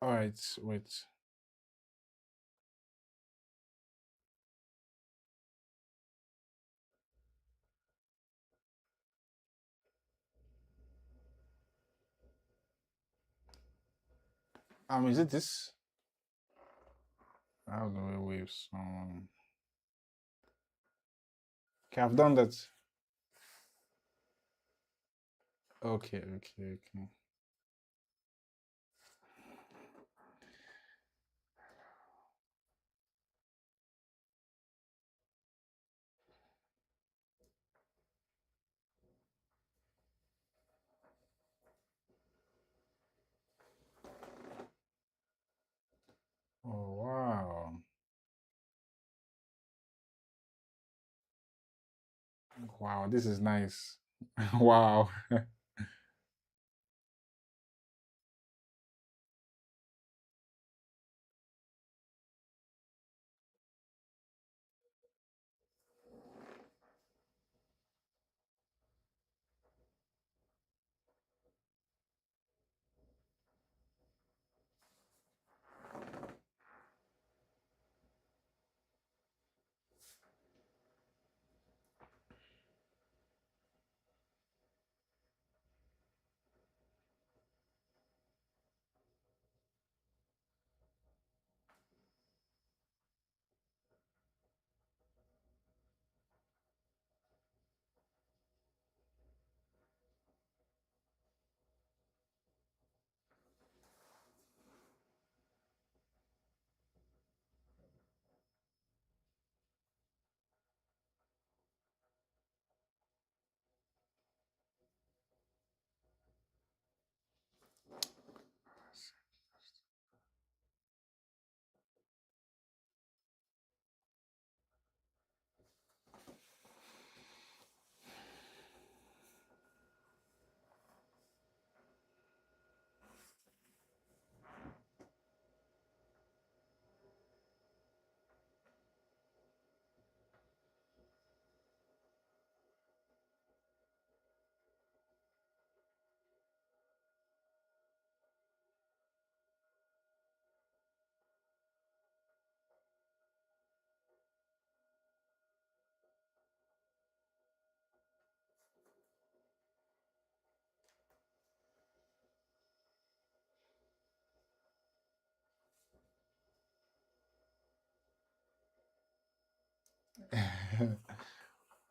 All right, wait. Is it this? How do we wave someone? Okay, I've done that. Okay, okay, okay. Oh wow. Wow, this is nice. Wow.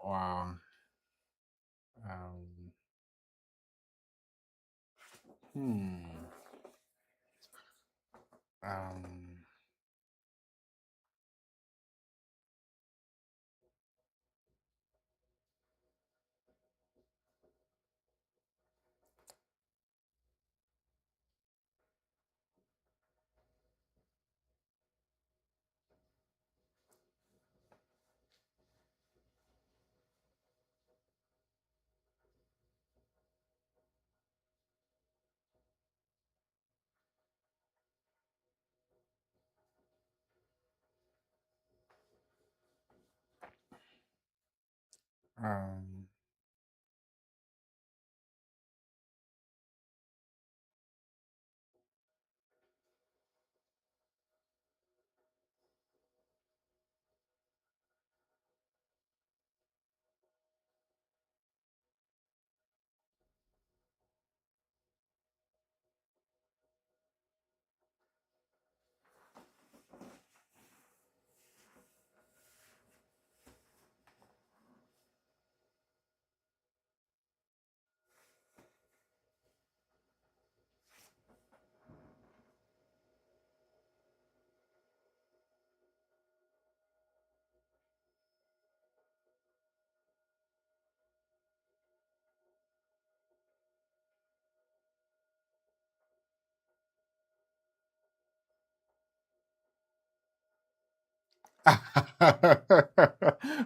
Wow. Um, hmm. Um, um,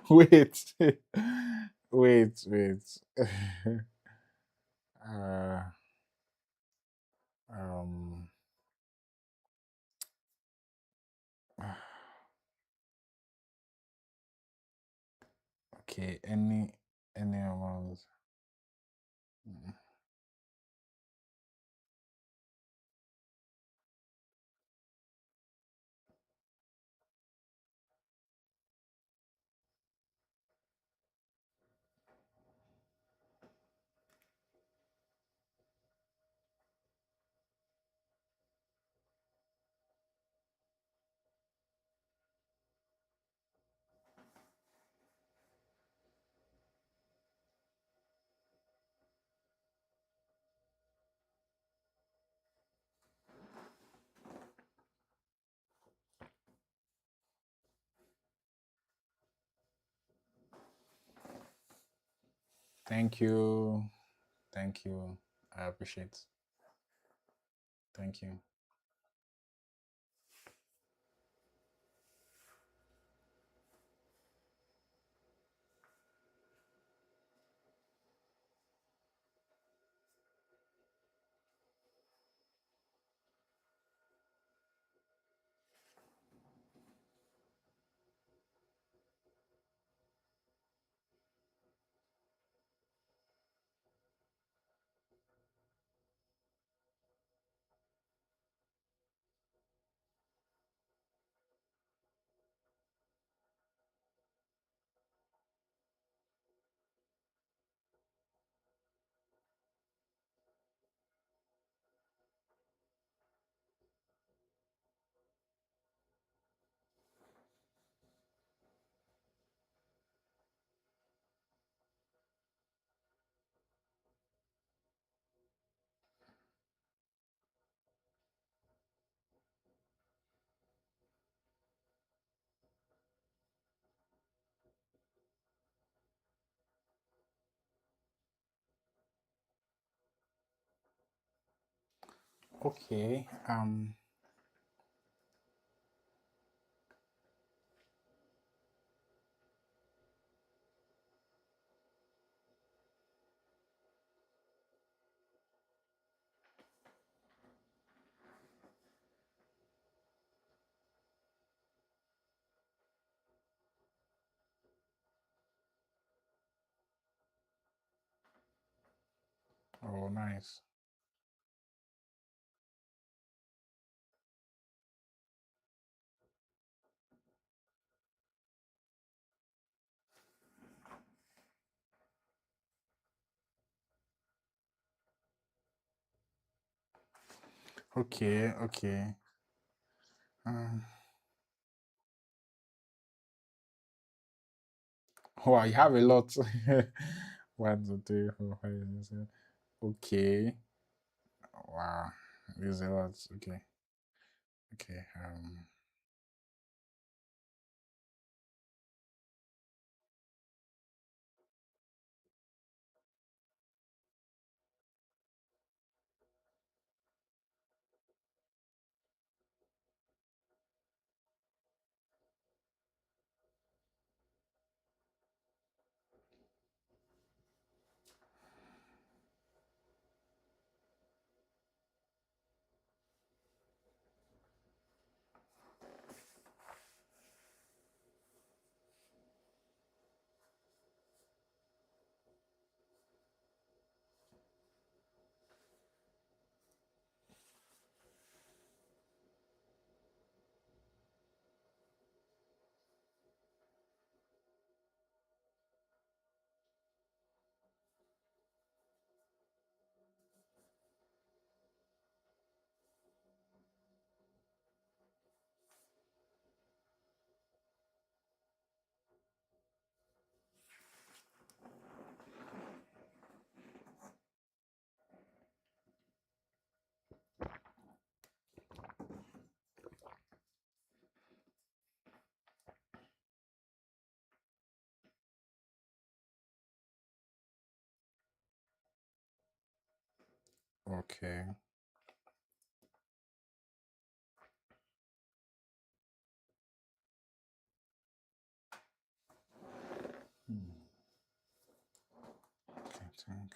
wait, wait. uh, um, okay, any amount. Thank you. Thank you. I appreciate. Thank you. Okay. Oh, nice. Okay. Okay. Um, wow, you have a lot. One, two, three, four, five, six, seven. Okay. Wow. There's a lot. Okay. Okay. Okay. Hmm. Okay. Think.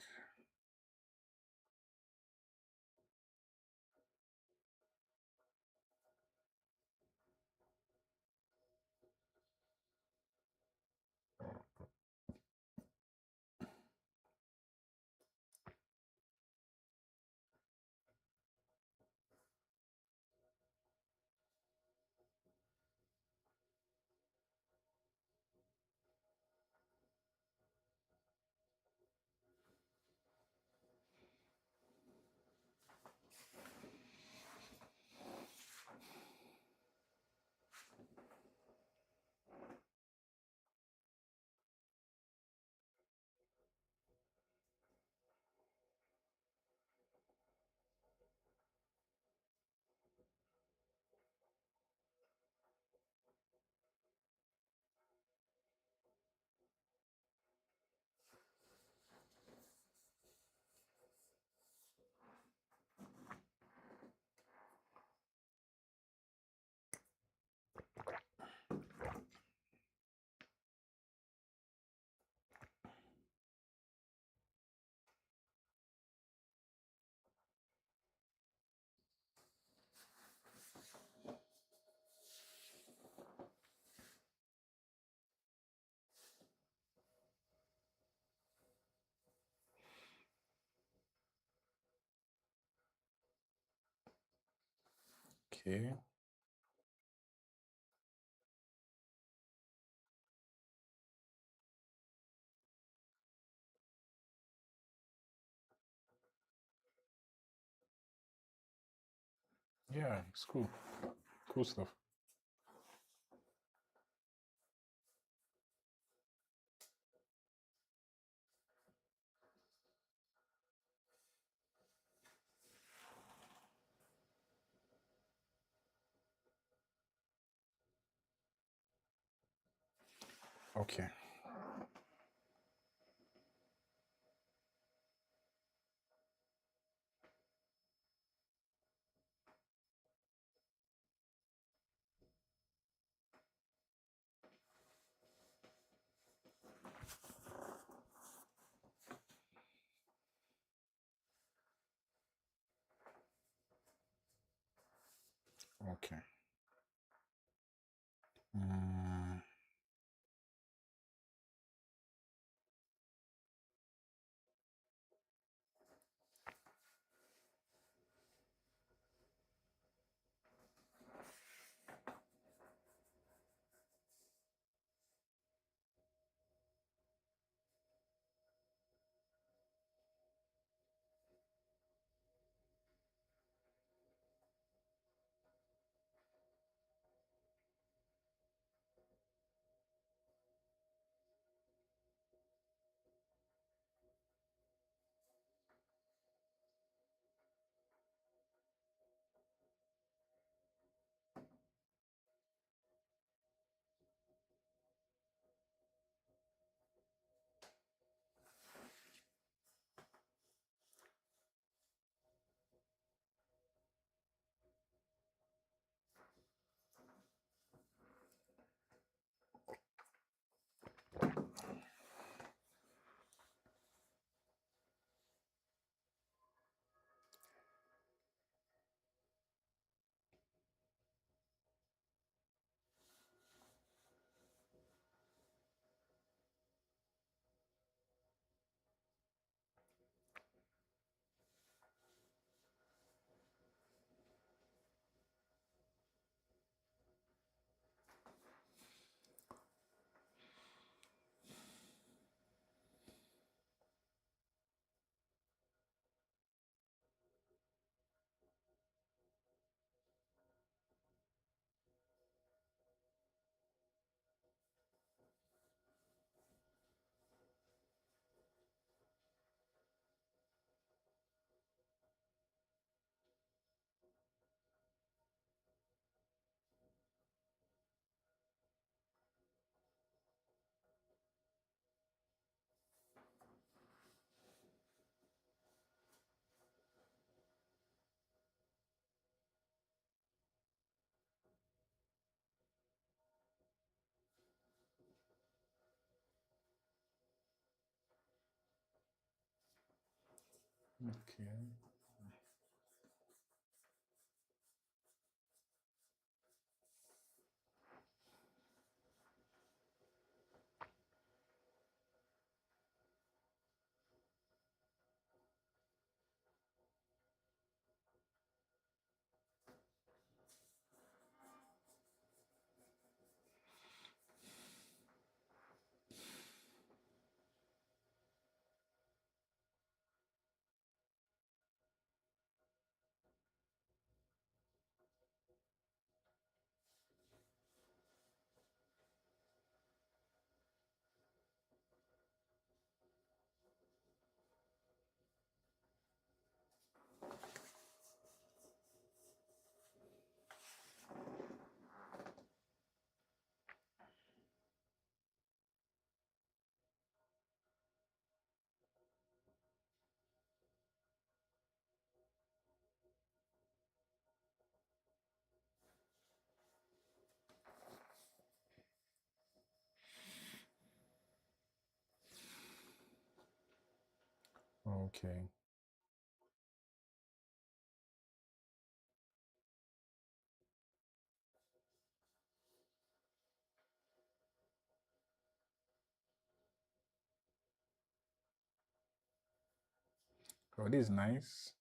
Okay. Yeah, it's cool. Cool stuff. Okay. Okay. Mm, okay. Okay. Oh, this is nice.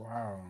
Wow.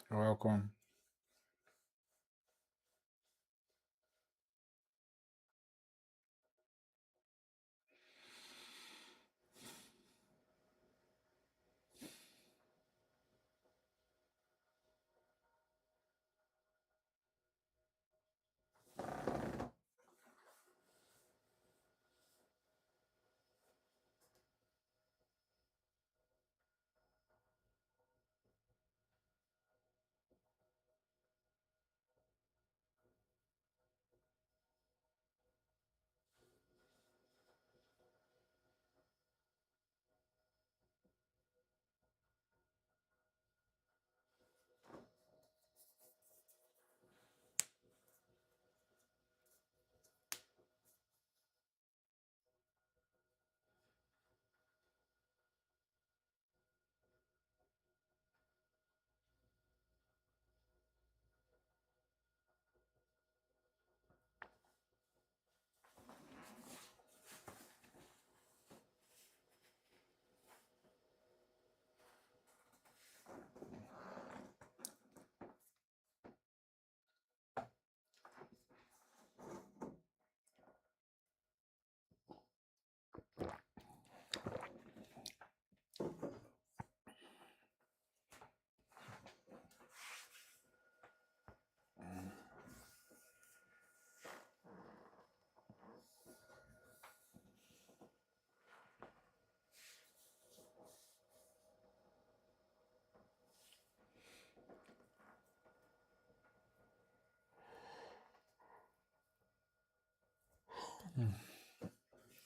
You're welcome.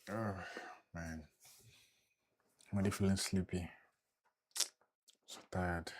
Oh, man. I'm already feeling sleepy. So tired.